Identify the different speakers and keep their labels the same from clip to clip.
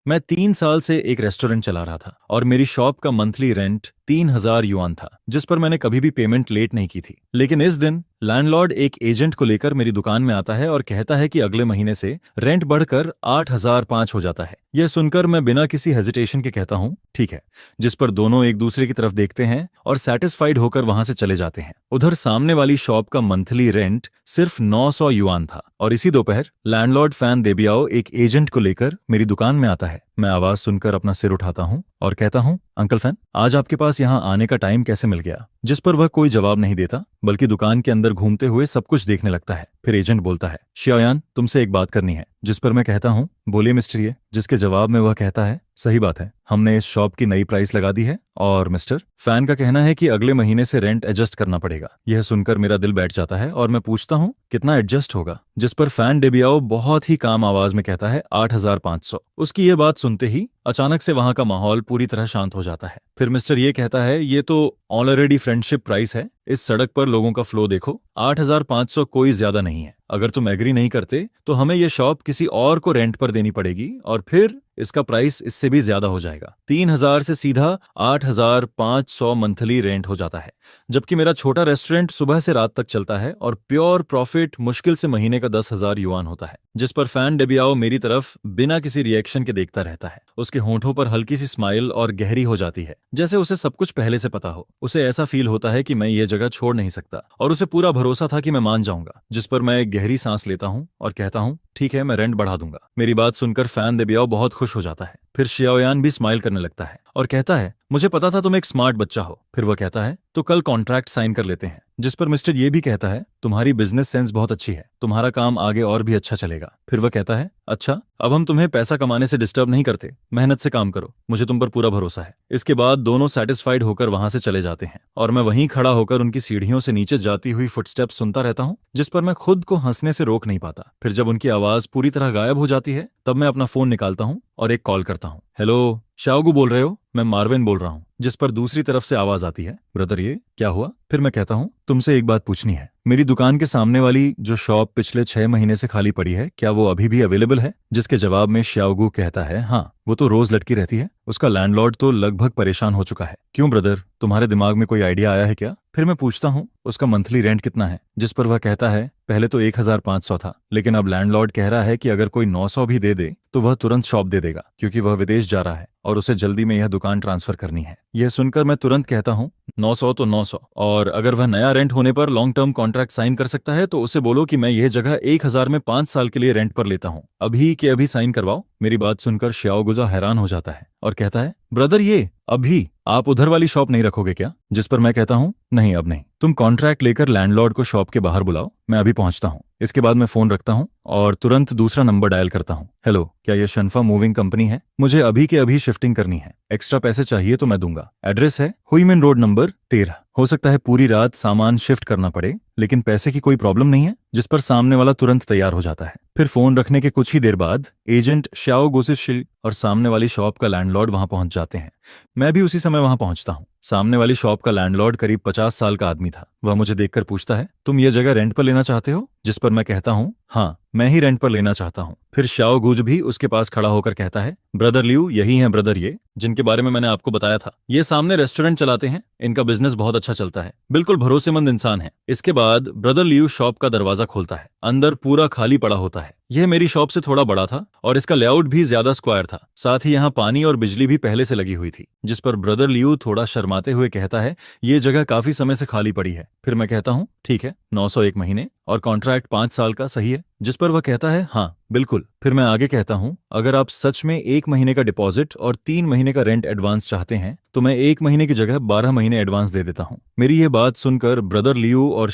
Speaker 1: मैं 3 साल से एक रेस्टोरेंट चला रहा था और मेरी शॉप का मंथली रेंट 3,000 युआन था, जिस पर मैंने कभी भी पेमेंट लेट नहीं की थी। लेकिन इस दिन लैंडलॉर्ड एक एजेंट को लेकर मेरी दुकान में आता है और कहता है कि अगले महीने से रेंट बढ़कर 8,005 हो जाता है। यह सुनकर मैं बिना किसी हेजिटेशन के कहता हूँ ठीक है, जिस पर दोनों एक दूसरे की तरफ देखते हैं और सेटिस्फाइड होकर वहां से चले जाते हैं। उधर सामने वाली शॉप का मंथली रेंट सिर्फ 900 युआन था और इसी दोपहर लैंडलॉर्ड फैन देबियाओ एक एजेंट को लेकर मेरी दुकान में आता है। मैं आवाज सुनकर अपना सिर उठाता हूँ और कहता हूँ, अंकल फैन, आज आपके पास यहाँ आने का टाइम कैसे मिल गया? जिस पर वह कोई जवाब नहीं देता, बल्कि दुकान के अंदर घूमते हुए सब कुछ देखने लगता है। फिर एजेंट बोलता है, शियायान, तुमसे एक बात करनी है। जिस पर मैं कहता हूँ, बोलिए मिस्टर ये। जिसके जवाब में वह कहता है, सही बात है, हमने इस शॉप की नई प्राइस लगा दी है और मिस्टर फैन का कहना है कि अगले महीने से रेंट एडजस्ट करना पड़ेगा। यह सुनकर मेरा दिल बैठ जाता है और मैं पूछता हूँ, कितना एडजस्ट होगा? जिस पर फैन डेबियाओ बहुत ही काम आवाज में कहता है, 8,500। उसकी ये बात सुनते ही अचानक से वहां का माहौल पूरी तरह शांत हो जाता है। फिर मिस्टर ये कहता है, ये तो ऑलरेडी फ्रेंडशिप प्राइस है। इस सड़क पर लोगों का फ्लो देखो, 8,500 कोई ज्यादा नहीं है। अगर तुम एग्री नहीं करते तो हमें यह शॉप किसी और को रेंट पर देनी पड़ेगी और फिर इसका प्राइस इससे भी ज्यादा हो जाएगा। 3,000 से सीधा 8,500 मंथली रेंट हो जाता है। जबकि मेरा छोटा रेस्टोरेंट सुबह से रात तक चलता है और प्योर प्रॉफिट मुश्किल से महीने का 10,000 युआन होता है। जिस पर फैन डेबियाओ मेरी तरफ बिना किसी रिएक्शन के देखता रहता है। उसके होंठों पर हल्की सी स्माइल और गहरी हो जाती है, जैसे उसे सब कुछ पहले से पता हो। उसे ऐसा फील होता है कि मैं ये जगह छोड़ नहीं सकता और उसे पूरा भरोसा था कि मैं मान जाऊंगा। जिस पर मैं एक गहरी सांस लेता हूँ और कहता हूँ, ठीक है, मैं रेंट बढ़ा दूंगा। मेरी बात सुनकर फैन देबियाओ बहुत खुश हो जाता है। फिर शियाओयान भी स्माइल करने लगता है और कहता है, मुझे पता था तुम एक स्मार्ट बच्चा हो। फिर वह कहता है, तो कल कॉन्ट्रैक्ट साइन कर लेते हैं। जिस पर मिस्टर ये भी कहता है, तुम्हारी बिजनेस सेंस बहुत अच्छी है, तुम्हारा काम आगे और भी अच्छा चलेगा। फिर वह कहता है, अच्छा, अब हम तुम्हें पैसा कमाने से डिस्टर्ब नहीं करते, मेहनत से काम करो, मुझे तुम पर पूरा भरोसा है। इसके बाद दोनों सेटिस्फाइड होकर वहां से चले जाते हैं और मैं वहीं खड़ा होकर उनकी सीढ़ियों से नीचे जाती हुई फुटस्टेप्स सुनता रहता हूँ, जिस पर मैं खुद को हंसने से रोक नहीं पाता। फिर जब उनकी आवाज पूरी तरह गायब हो जाती है, तब मैं अपना फोन निकालता हूँ और एक कॉल करता हूँ। हेलो, शाओगू बोल रहे हो? मैं मार्विन बोल रहा हूँ। जिस पर दूसरी तरफ से आवाज आती है, ब्रदर ये क्या हुआ? फिर मैं कहता हूँ, तुमसे एक बात पूछनी है। मेरी दुकान के सामने वाली जो शॉप पिछले 6 महीने से खाली पड़ी है, क्या वो अभी भी अवेलेबल है? जिसके जवाब में शाओगू कहता है, हाँ, वो तो रोज लटकी रहती है। उसका लैंडलॉर्ड तो लगभग परेशान हो चुका है। क्यों ब्रदर, तुम्हारे दिमाग में कोई आइडिया आया है क्या? फिर मैं पूछता हूँ, उसका मंथली रेंट कितना है? जिस पर वह कहता है, पहले तो 1,500 था, लेकिन अब लैंडलॉर्ड कह रहा है कि अगर कोई 900 भी दे दे तो वह तुरंत शॉप दे देगा, क्योंकि वह विदेश जा रहा है और उसे जल्दी में यह दुकान ट्रांसफर करनी है। यह सुनकर मैं तुरंत कहता हूँ, 900 तो 900, और अगर वह नया रेंट होने पर लॉन्ग टर्म कॉन्ट्रैक्ट साइन कर सकता है तो उसे बोलो कि मैं यह जगह 1,000 में 5 साल के लिए रेंट पर लेता हूँ। अभी के अभी साइन करवाओ। मेरी बात सुनकर शाओगुजा हैरान हो जाता है और कहता है, ब्रदर ये अभी आप उधर वाली शॉप नहीं रखोगे क्या? जिस पर मैं कहता हूँ, नहीं, अब नहीं। तुम कॉन्ट्रैक्ट लेकर लैंडलॉर्ड को शॉप के बाहर बुलाओ, मैं अभी पहुंचता हूँ। इसके बाद मैं फोन रखता हूँ और तुरंत दूसरा नंबर डायल करता हूँ। हेलो, क्या यह शनफा मूविंग कंपनी है? मुझे अभी के अभी शिफ्टिंग करनी है, एक्स्ट्रा पैसे चाहिए तो मैं दूंगा। एड्रेस है हुईमिन रोड नंबर 13। हो सकता है पूरी रात सामान शिफ्ट करना पड़े, लेकिन पैसे की कोई प्रॉब्लम नहीं है। जिस पर सामने वाला तुरंत तैयार हो जाता है। फिर फोन रखने के कुछ ही देर बाद एजेंट शाओ गोसिशिल और सामने वाली शॉप का लैंडलॉर्ड वहां पहुंच जाते हैं। मैं भी उसी समय वहां पहुंचता हूं। सामने वाली शॉप का लैंडलॉर्ड करीब 50 साल का आदमी था। वह मुझे देखकर पूछता है, तुम ये जगह रेंट पर लेना चाहते हो? जिस पर मैं कहता हूँ, हाँ, मैं ही रेंट पर लेना चाहता हूँ। फिर शाओ गुज भी उसके पास खड़ा होकर कहता है, ब्रदर लियू यही हैं ब्रदर ये, जिनके बारे में मैंने आपको बताया था। ये सामने रेस्टोरेंट चलाते हैं, इनका बिजनेस बहुत अच्छा चलता है, बिल्कुल भरोसेमंद इंसान है। इसके बाद ब्रदर लियू शॉप का दरवाजा खोलता है। अंदर पूरा खाली पड़ा होता है। यह मेरी शॉप से थोड़ा बड़ा था और इसका लेआउट भी ज्यादा स्क्वायर था। साथ ही यहाँ पानी और बिजली भी पहले से लगी हुई थी। जिस पर ब्रदर लियू थोड़ा शर्माते हुए कहता है, ये जगह काफी समय से खाली पड़ी है। फिर मैं कहता हूँ, ठीक है, 901 महीने और कॉन्ट्रैक्ट 5 साल का, सही है? जिस पर वह कहता है, हाँ बिल्कुल। फिर मैं आगे कहता हूँ, अगर आप सच में 1 महीने का डिपॉजिट और 3 महीने का रेंट एडवांस चाहते हैं तो मैं 1 महीने की जगह 12 महीने एडवांस दे देता हूँ। मेरी ये बात सुनकर ब्रदर लियू और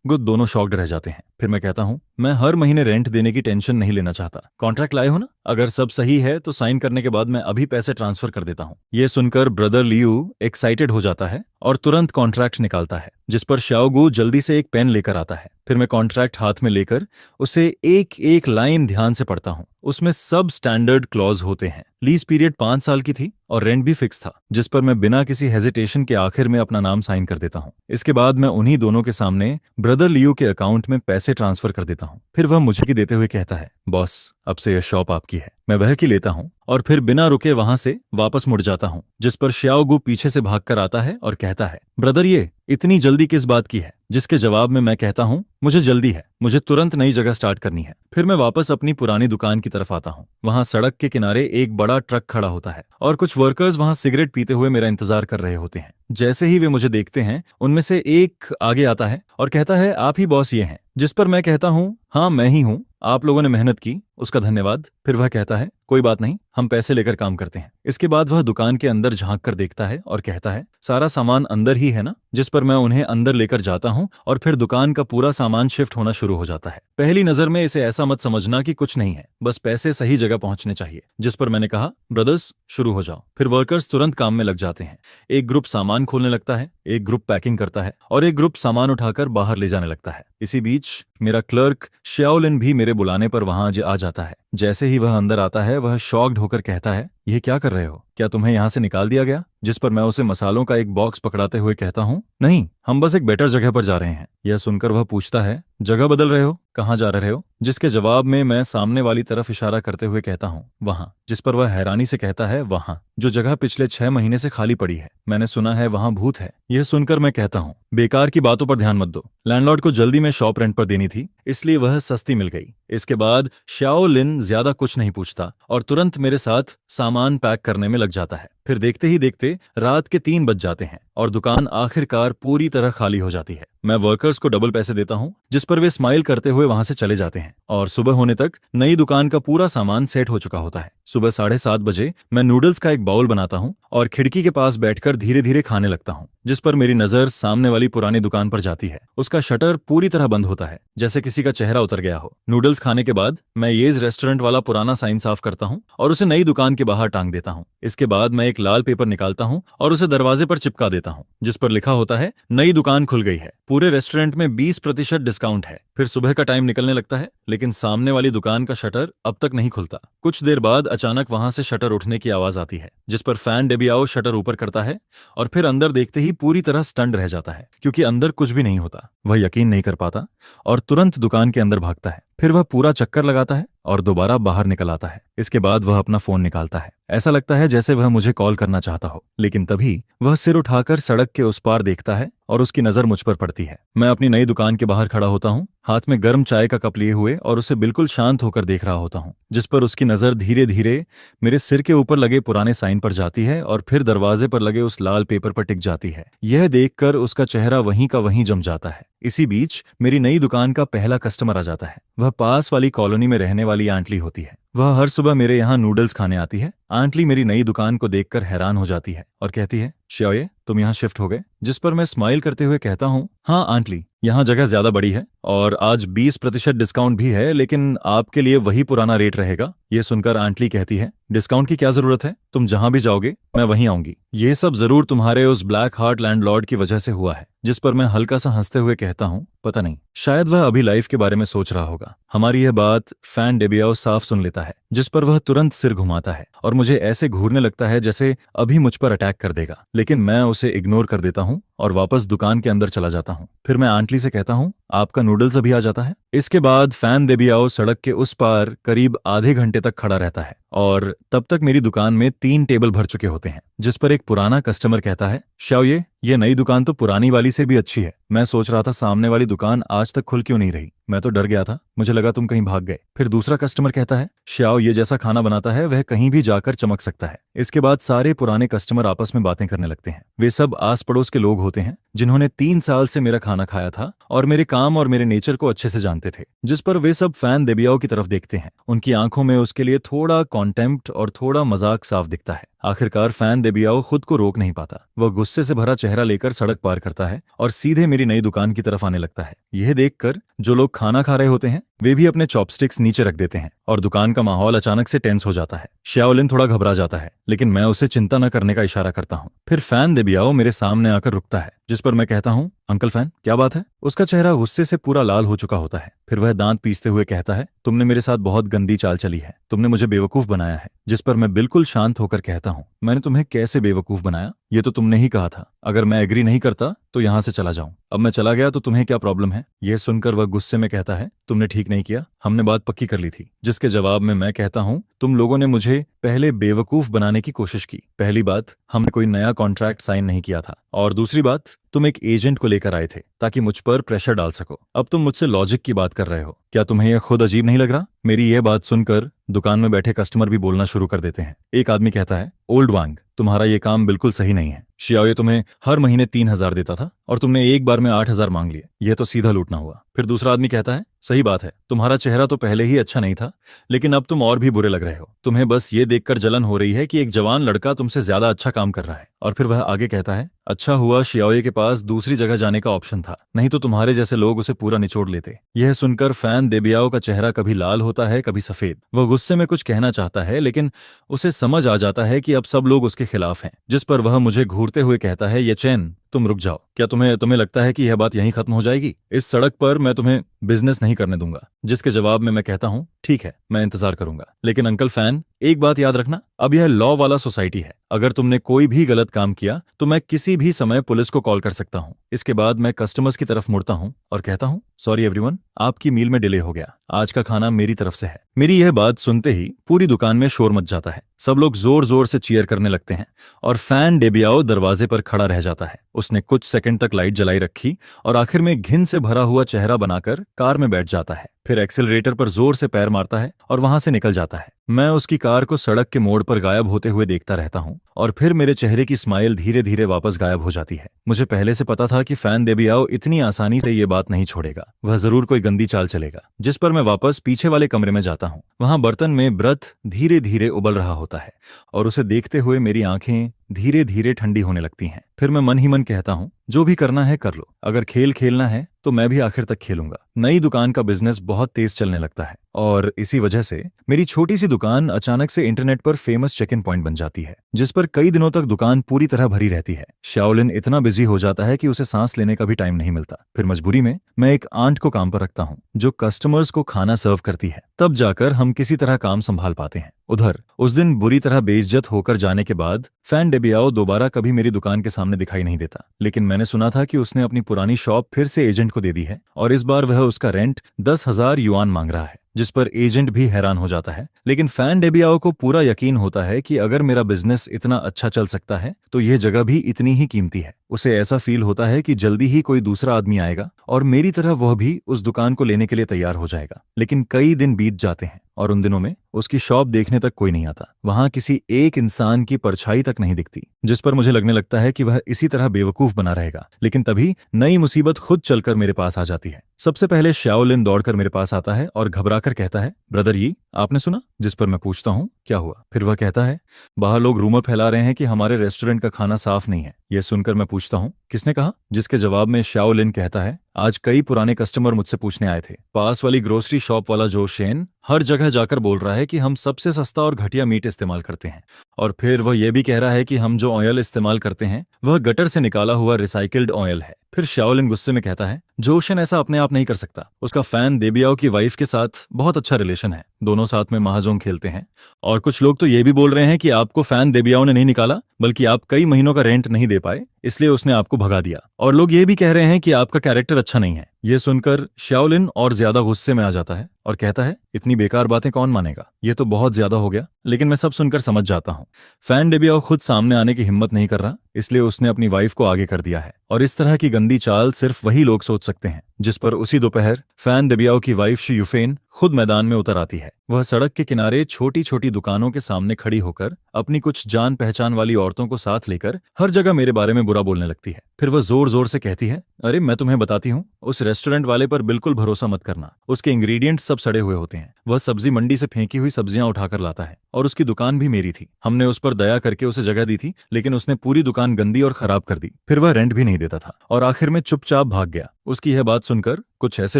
Speaker 1: गुड दोनों शॉक्ड रह जाते हैं। फिर मैं कहता हूँ, मैं हर महीने रेंट देने की टेंशन नहीं लेना चाहता। कॉन्ट्रैक्ट लाए हो ना? अगर सब सही है तो साइन करने के बाद मैं अभी पैसे ट्रांसफर कर देता हूँ। ये सुनकर ब्रदर लियू एक्साइटेड हो जाता है और तुरंत कॉन्ट्रैक्ट निकालता है। जिस पर शाओगू जल्दी से एक पेन लेकर आता है। फिर मैं कॉन्ट्रैक्ट हाथ में लेकर उसे एक एक लाइन ध्यान से पढ़ता हूँ। उसमें सब स्टैंडर्ड क्लॉज होते हैं। लीज पीरियड 5 साल की थी और रेंट भी फिक्स था, जिस पर मैं बिना किसी हेजिटेशन के आखिर में अपना नाम साइन कर देता हूँ। इसके बाद मैं उन्हीं दोनों के सामने ब्रदर लियो के अकाउंट में पैसे ट्रांसफर कर देता हूँ। फिर वह मुझे की देते हुए कहता है, बॉस अब से यह शॉप आपकी है। मैं वह की लेता हूँ और फिर बिना रुके वहां से वापस मुड़ जाता हूँ, जिस पर श्याओगु पीछे से भागकर आता है और कहता है, ब्रदर ये इतनी जल्दी किस बात की है? जिसके जवाब में मैं कहता हूँ, मुझे जल्दी है, मुझे तुरंत नई जगह स्टार्ट करनी है। फिर मैं वापस अपनी पुरानी दुकान की तरफ आता हूँ। वहां सड़क के किनारे एक बड़ा ट्रक खड़ा होता है और कुछ वर्कर्स वहां सिगरेट पीते हुए मेरा इंतजार कर रहे होते हैं। जैसे ही वे मुझे देखते हैं, उनमें से एक आगे आता है और कहता है, आप ही बॉस ये हैं? जिस पर मैं कहता हूँ, हाँ मैं ही हूँ, आप लोगों ने मेहनत की, उसका धन्यवाद। फिर वह कहता है, कोई बात नहीं, हम पैसे लेकर काम करते हैं। इसके बाद वह दुकान के अंदर झांक कर देखता है और कहता है, सारा सामान अंदर ही है ना? जिस पर मैं उन्हें अंदर लेकर जाता हूं और फिर दुकान का पूरा सामान शिफ्ट होना शुरू हो जाता है। पहली नजर में इसे ऐसा मत समझना कि कुछ नहीं है, बस पैसे सही जगह पहुंचने चाहिए। जिस पर मैंने कहा, ब्रदर्स शुरू हो जाओ। फिर वर्कर्स तुरंत काम में लग जाते हैं। एक ग्रुप सामान खोलने लगता है, एक ग्रुप पैकिंग करता है और एक ग्रुप सामान उठाकर बाहर ले जाने लगता है। इसी बीच मेरा क्लर्क श्याओलिन भी मेरे बुलाने पर वहां आ जाता है। जैसे ही वह अंदर आता है, वह शॉक्ड होकर कहता है, यह क्या कर रहे हो? क्या तुम्हें यहां से निकाल दिया गया? जिस पर मैं उसे मसालों का एक बॉक्स पकड़ाते हुए कहता हूँ, नहीं, हम बस एक बेटर जगह पर जा रहे हैं। यह सुनकर वह पूछता है, जगह बदल रहे हो? कहाँ जा रहे हो? जिसके जवाब में मैं सामने वाली तरफ इशारा करते हुए कहता हूँ, वहां। जिस पर वह हैरानी से कहता है, वहां जो जगह पिछले 6 महीने से खाली पड़ी है। मैंने सुना है वहां भूत है। यह सुनकर मैं कहता हूँ, बेकार की बातों पर ध्यान मत दो। लैंडलॉर्ड को जल्दी में शॉप रेंट पर देनी थी, इसलिए वह सस्ती मिल गई। इसके बाद श्याओलिन ज्यादा कुछ नहीं पूछता और तुरंत मेरे साथ सामान पैक करने में लग जाता है। फिर देखते ही देखते रात के 3 बज जाते हैं और दुकान आखिरकार पूरी तरह खाली हो जाती है। मैं वर्कर्स को डबल पैसे देता हूँ, जिस पर वे स्माइल करते हुए वहां से चले जाते हैं और सुबह होने तक नई दुकान का पूरा सामान सेट हो चुका होता है। सुबह 7:30 बजे मैं नूडल्स का एक बाउल बनाता हूँ और खिड़की के पास बैठकर धीरे धीरे खाने लगता हूँ। जिस पर मेरी नजर सामने वाली पुरानी दुकान पर जाती है। उसका शटर पूरी तरह बंद होता है, जैसे किसी का चेहरा उतर गया हो। नूडल्स खाने के बाद मैं येज रेस्टोरेंट वाला पुराना साइन साफ करता हूँ और उसे नई दुकान के बाहर टांग देता हूँ। इसके बाद मैं एक लाल पेपर निकालता हूँ और उसे दरवाजे पर चिपका देता हूँ, जिस पर लिखा होता है, नई दुकान खुल गई है, पूरे रेस्टोरेंट में 20% डिस्काउंट है। फिर सुबह का टाइम निकलने लगता है, लेकिन सामने वाली दुकान का शटर अब तक नहीं खुलता। कुछ देर बाद अचानक वहां से शटर उठने की आवाज आती है, जिस पर फैन डेबियाओ शटर ऊपर करता है और फिर अंदर देखते ही पूरी तरह स्टंड रह जाता है, क्योंकि अंदर कुछ भी नहीं होता। वह यकीन नहीं कर पाता और तुरंत दुकान के अंदर भागता है। फिर वह पूरा चक्कर लगाता है और दोबारा बाहर निकल आता है। इसके बाद वह अपना फोन निकालता है। ऐसा लगता है जैसे वह मुझे कॉल करना चाहता हो, लेकिन तभी वह सिर उठाकर सड़क के उस पार देखता है और उसकी नजर मुझ पर पड़ती है। मैं अपनी नई दुकान के बाहर खड़ा होता हूँ, हाथ में गर्म चाय का कप लिए हुए, और उसे बिल्कुल शांत होकर देख रहा होता हूँ। जिस पर उसकी नजर धीरे धीरे मेरे सिर के ऊपर लगे पुराने साइन पर जाती है और फिर दरवाजे पर लगे उस लाल पेपर पर टिक जाती है। यह देखकर उसका चेहरा वहीं का वहीं जम जाता है। इसी बीच मेरी नई दुकान का पहला कस्टमर आ जाता है। वह पास वाली कॉलोनी में रहने वाली आंटली होती है। वह हर सुबह मेरे यहाँ नूडल्स खाने आती है। आंटली मेरी नई दुकान को देखकर हैरान हो जाती है और कहती है, श्योये, तुम यहाँ शिफ्ट हो गए? जिस पर मैं स्माइल करते हुए कहता हूँ, हाँ आंटली, यहाँ जगह ज्यादा बड़ी है और आज 20% डिस्काउंट भी है, लेकिन आपके लिए वही पुराना रेट रहेगा। ये सुनकर आंटली कहती है, डिस्काउंट की क्या जरूरत है? तुम जहां भी जाओगे मैं वहीं आऊंगी। ये सब जरूर तुम्हारे उस ब्लैक हार्ट लैंडलॉर्ड की वजह से हुआ है। जिस पर मैं हल्का सा हंसते हुए कहता हूँ, पता नहीं, शायद वह अभी लाइफ के बारे में सोच रहा होगा। हमारी यह बात फैन डेबियाओ साफ सुन लेता है, जिस पर वह तुरंत सिर घुमाता है और मुझे ऐसे घूरने लगता है जैसे अभी मुझ पर अटैक कर देगा, लेकिन मैं उसे इग्नोर कर देता हूँ और वापस दुकान के अंदर चला जाता हूँ। फिर मैं आंटली से कहता हूँ, आपका नूडल्स अभी आ जाता है? इसके बाद फैन डेबियाओ सड़क के उस पार करीब आधे घंटे तक खड़ा रहता है और तब तक मेरी दुकान में 3 टेबल भर चुके होते हैं। जिस पर एक पुराना कस्टमर कहता है, श्याओये, ये नई दुकान तो पुरानी वाली से भी अच्छी है। मैं सोच रहा था सामने वाली दुकान आज तक खुल क्यों नहीं रही। मैं तो डर गया था, मुझे लगा तुम कहीं भाग गए। फिर दूसरा कस्टमर कहता है, श्याओ ये जैसा खाना बनाता है वह कहीं भी जाकर चमक सकता है। इसके बाद सारे पुराने कस्टमर आपस में बातें करने लगते हैं। वे सब आस पड़ोस के लोग होते हैं जिन्होंने 3 साल से मेरा खाना खाया था और मेरे काम और मेरे नेचर को अच्छे से जानते थे। जिस पर वे सब फैन डेबियाओ की तरफ देखते हैं। उनकी आंखों में उसके लिए थोड़ा कॉन्टेम्प्ट और थोड़ा मजाक साफ दिखता है। आखिरकार फैन देबियाओ खुद को रोक नहीं पाता। वह गुस्से से भरा चेहरा लेकर सड़क पार करता है और सीधे मेरी नई दुकान की तरफ आने लगता है। यह देखकर जो लोग खाना खा रहे होते हैं वे भी अपने चॉपस्टिक्स नीचे रख देते हैं और दुकान का माहौल अचानक से टेंस हो जाता है। शाओलिन थोड़ा घबरा जाता है, लेकिन मैं उसे चिंता न करने का इशारा करता हूँ। फिर फैन देबियाओ मेरे सामने आकर रुकता है, जिस पर मैं कहता हूँ, अंकल फैन, क्या बात है? उसका चेहरा गुस्से से पूरा लाल हो चुका होता है। फिर वह दांत पीसते हुए कहता है, तुमने मेरे साथ बहुत गंदी चाल चली है, तुमने मुझे बेवकूफ बनाया है। जिस पर मैं बिल्कुल शांत होकर कहता हूँ, मैंने तुम्हें कैसे बेवकूफ बनाया? ये तो तुमने ही कहा था अगर मैं एग्री नहीं करता तो यहाँ से चला जाऊं। अब मैं चला गया तो तुम्हें क्या प्रॉब्लम है? यह सुनकर वह गुस्से में कहता है, तुमने ठीक नहीं किया, हमने बात पक्की कर ली थी। जिसके जवाब में मैं कहता हूँ, तुम लोगों ने मुझे पहले बेवकूफ बनाने की कोशिश की। पहली बात, हमने कोई नया कॉन्ट्रैक्ट साइन नहीं किया था, और दूसरी बात, तुम एक एजेंट को लेकर आए थे ताकि मुझ पर प्रेशर डाल सको। अब तुम मुझसे लॉजिक की बात कर रहे हो। क्या तुम्हें यह खुद अजीब नहीं लग रहा? मेरी यह बात सुनकर दुकान में बैठे कस्टमर भी बोलना शुरू कर देते हैं। एक आदमी कहता है, ओल्ड वांग, तुम्हारा ये काम बिल्कुल सही नहीं है। शियाओ तुम्हें हर महीने 3,000 देता था और तुमने एक बार में 8,000 मांग लिए। यह तो सीधा लूटना हुआ। फिर दूसरा आदमी कहता है, सही बात है, तुम्हारा चेहरा तो पहले ही अच्छा नहीं था, लेकिन अब तुम और भी बुरे लग रहे हो। तुम्हें बस ये देखकर जलन हो रही है कि एक जवान लड़का तुमसे ज्यादा अच्छा काम कर रहा है। और फिर वह आगे कहता है, अच्छा हुआ शियाओ के पास दूसरी जगह जाने का ऑप्शन था, नहीं तो तुम्हारे जैसे लोग उसे पूरा निचोड़ लेते। यह सुनकर फैन देबियाओ का चेहरा कभी लाल होता है, कभी सफेद। वह गुस्से में कुछ कहना चाहता है, लेकिन उसे समझ आ जाता है कि अब सब लोग उसके खिलाफ हैं। जिस पर वह मुझे घूरते हुए कहता है, ये चैन, तुम रुक जाओ। क्या तुम्हें लगता है कि यह बात यहीं खत्म हो जाएगी? इस सड़क पर मैं तुम्हें बिजनेस नहीं करने दूंगा। जिसके जवाब में मैं कहता हूँ, ठीक है, मैं इंतजार करूंगा, लेकिन अंकल फैन, एक बात याद रखना, अब यह लॉ वाला सोसाइटी है। अगर तुमने कोई भी गलत काम किया तो मैं किसी भी समय पुलिस को कॉल कर सकता हूँ। इसके बाद मैं कस्टमर्स की तरफ मुड़ता हूँ और कहता हूँ, सॉरी एवरीवन, आपकी मील में डिले हो गया, आज का खाना मेरी तरफ से है। मेरी यह बात सुनते ही पूरी दुकान में शोर मच जाता है। सब लोग जोर जोर से चीयर करने लगते हैं और फैन डेबियाओ दरवाजे पर खड़ा रह जाता है। उसने कुछ सेकंड तक लाइट जलाई रखी और आखिर में घिन से भरा हुआ चेहरा बनाकर कार में बैठ जाता है। फिर एक्सीलरेटर पर जोर से पैर मारता है और वहां से निकल जाता है। मैं उसकी कार को सड़क के मोड़ पर गायब होते हुए देखता रहता हूँ और फिर मेरे चेहरे की स्माइल धीरे धीरे वापस गायब हो जाती है। मुझे पहले से पता था कि फैन देबियाओ इतनी आसानी से ये बात नहीं छोड़ेगा, वह जरूर कोई गंदी चाल चलेगा। जिस पर मैं वापस पीछे वाले कमरे में जाता हूँ। वहां बर्तन में व्रत धीरे धीरे उबल रहा होता है और उसे देखते हुए मेरी आंखें धीरे धीरे ठंडी होने लगती हैं। फिर मैं मन ही मन कहता हूँ, जो भी करना है कर लो, अगर खेल खेलना है तो मैं भी आखिर तक खेलूंगा। नई दुकान का बिजनेस बहुत तेज चलने लगता है और इसी वजह से मेरी छोटी सी दुकान अचानक से इंटरनेट पर फेमस चेक इन पॉइंट बन जाती है, जिस पर कई दिनों तक दुकान पूरी तरह भरी रहती है। शाओलिन इतना बिजी हो जाता है कि उसे सांस लेने का भी टाइम नहीं मिलता। फिर मजबूरी में मैं एक आंट को काम पर रखता हूँ जो कस्टमर्स को खाना सर्व करती है, तब जाकर हम किसी तरह काम संभाल पाते हैं। उधर उस दिन बुरी तरह बेइज्जत होकर जाने के बाद फैन डेबियाओ दोबारा कभी मेरी दुकान के सामने दिखाई नहीं देता, लेकिन मैंने सुना था कि उसने अपनी पुरानी शॉप फिर से एजेंट को दे दी है और इस बार वह उसका रेंट 10,000 युआन मांग रहा है। जिस पर एजेंट भी हैरान हो जाता है, लेकिन फैन डेबियाओ को पूरा यकीन होता है कि अगर मेरा बिजनेस इतना अच्छा चल सकता है तो यह जगह भी इतनी ही कीमती है। उसे ऐसा फील होता है कि जल्दी ही कोई दूसरा आदमी आएगा और मेरी तरह वह भी उस दुकान को लेने के लिए तैयार हो जाएगा। लेकिन कई दिन बीत जाते हैं और उन दिनों में उसकी शॉप देखने तक कोई नहीं आता। वहां किसी एक इंसान की परछाई तक नहीं दिखती, जिस पर मुझे लगने लगता है कि वह इसी तरह बेवकूफ बना रहेगा। लेकिन तभी नई मुसीबत खुद चलकर मेरे पास आ जाती है। सबसे पहले शाओलिन दौड़कर मेरे पास आता है और घबराकर कहता है, ब्रदर ये आपने सुना? जिस पर मैं पूछता हूँ, क्या हुआ? फिर वह कहता है, बाहर लोग रूमर फैला रहे हैं कि हमारे रेस्टोरेंट का खाना साफ नहीं है। यह सुनकर मैं पूछता हूँ, किसने कहा? जिसके जवाब में शाओलिन कहता है, आज कई पुराने कस्टमर मुझसे पूछने आए थे। पास वाली ग्रोसरी शॉप वाला जो शेन हर जगह जाकर बोल रहा है कि हम सबसे सस्ता और घटिया मीट इस्तेमाल करते हैं, और फिर वह यह भी कह रहा है कि हम जो ऑयल इस्तेमाल करते हैं वह गटर से निकाला हुआ रिसाइकिल्ड ऑयल है। फिर शाओलिन गुस्से में कहता है, जोशन ऐसा अपने आप नहीं कर सकता। उसका फैन देबियाओ की वाइफ के साथ बहुत अच्छा रिलेशन है, दोनों साथ में महाजोंग खेलते हैं। और कुछ लोग तो ये भी बोल रहे हैं कि आपको फैन देबियाओ ने नहीं निकाला, बल्कि आप कई महीनों का रेंट नहीं दे पाए, इसलिए उसने आपको भगा दिया। और लोग ये भी कह रहे हैं कि आपका कैरेक्टर अच्छा नहीं है। ये सुनकर शाओलिन और ज्यादा गुस्से में आ जाता है और कहता है, इतनी बेकार बातें कौन मानेगा, ये तो बहुत ज्यादा हो गया। लेकिन मैं सब सुनकर समझ जाता हूँ, फैन डेबियाओ खुद सामने आने की हिम्मत नहीं कर रहा, इसलिए उसने अपनी वाइफ को आगे कर दिया है। और इस तरह की गंदी चाल सिर्फ वही लोग सोच सकते हैं। जिस पर उसी दोपहर फैन डेबियाओ की वाइफ शी यूफेन खुद मैदान में उतर आती है। वह सड़क के किनारे छोटी छोटी दुकानों के सामने खड़ी होकर अपनी कुछ जान पहचान वाली औरतों को साथ लेकर हर जगह मेरे बारे में बुरा बोलने लगती है। फिर वह जोर जोर से कहती है, अरे मैं तुम्हें बताती हूँ, उस रेस्टोरेंट वाले पर बिल्कुल भरोसा मत करना, उसके इंग्रेडिएंट्स सब सड़े हुए होते हैं। वह सब्जी मंडी से फेंकी हुई सब्जियां उठाकर लाता है और उसकी दुकान भी मेरी थी। हमने उस पर दया करके उसे जगह दी थी, लेकिन उसने पूरी दुकान गंदी और खराब कर दी। फिर वह रेंट भी नहीं देता था और आखिर में चुपचाप भाग गया। उसकी यह बात सुनकर कुछ ऐसे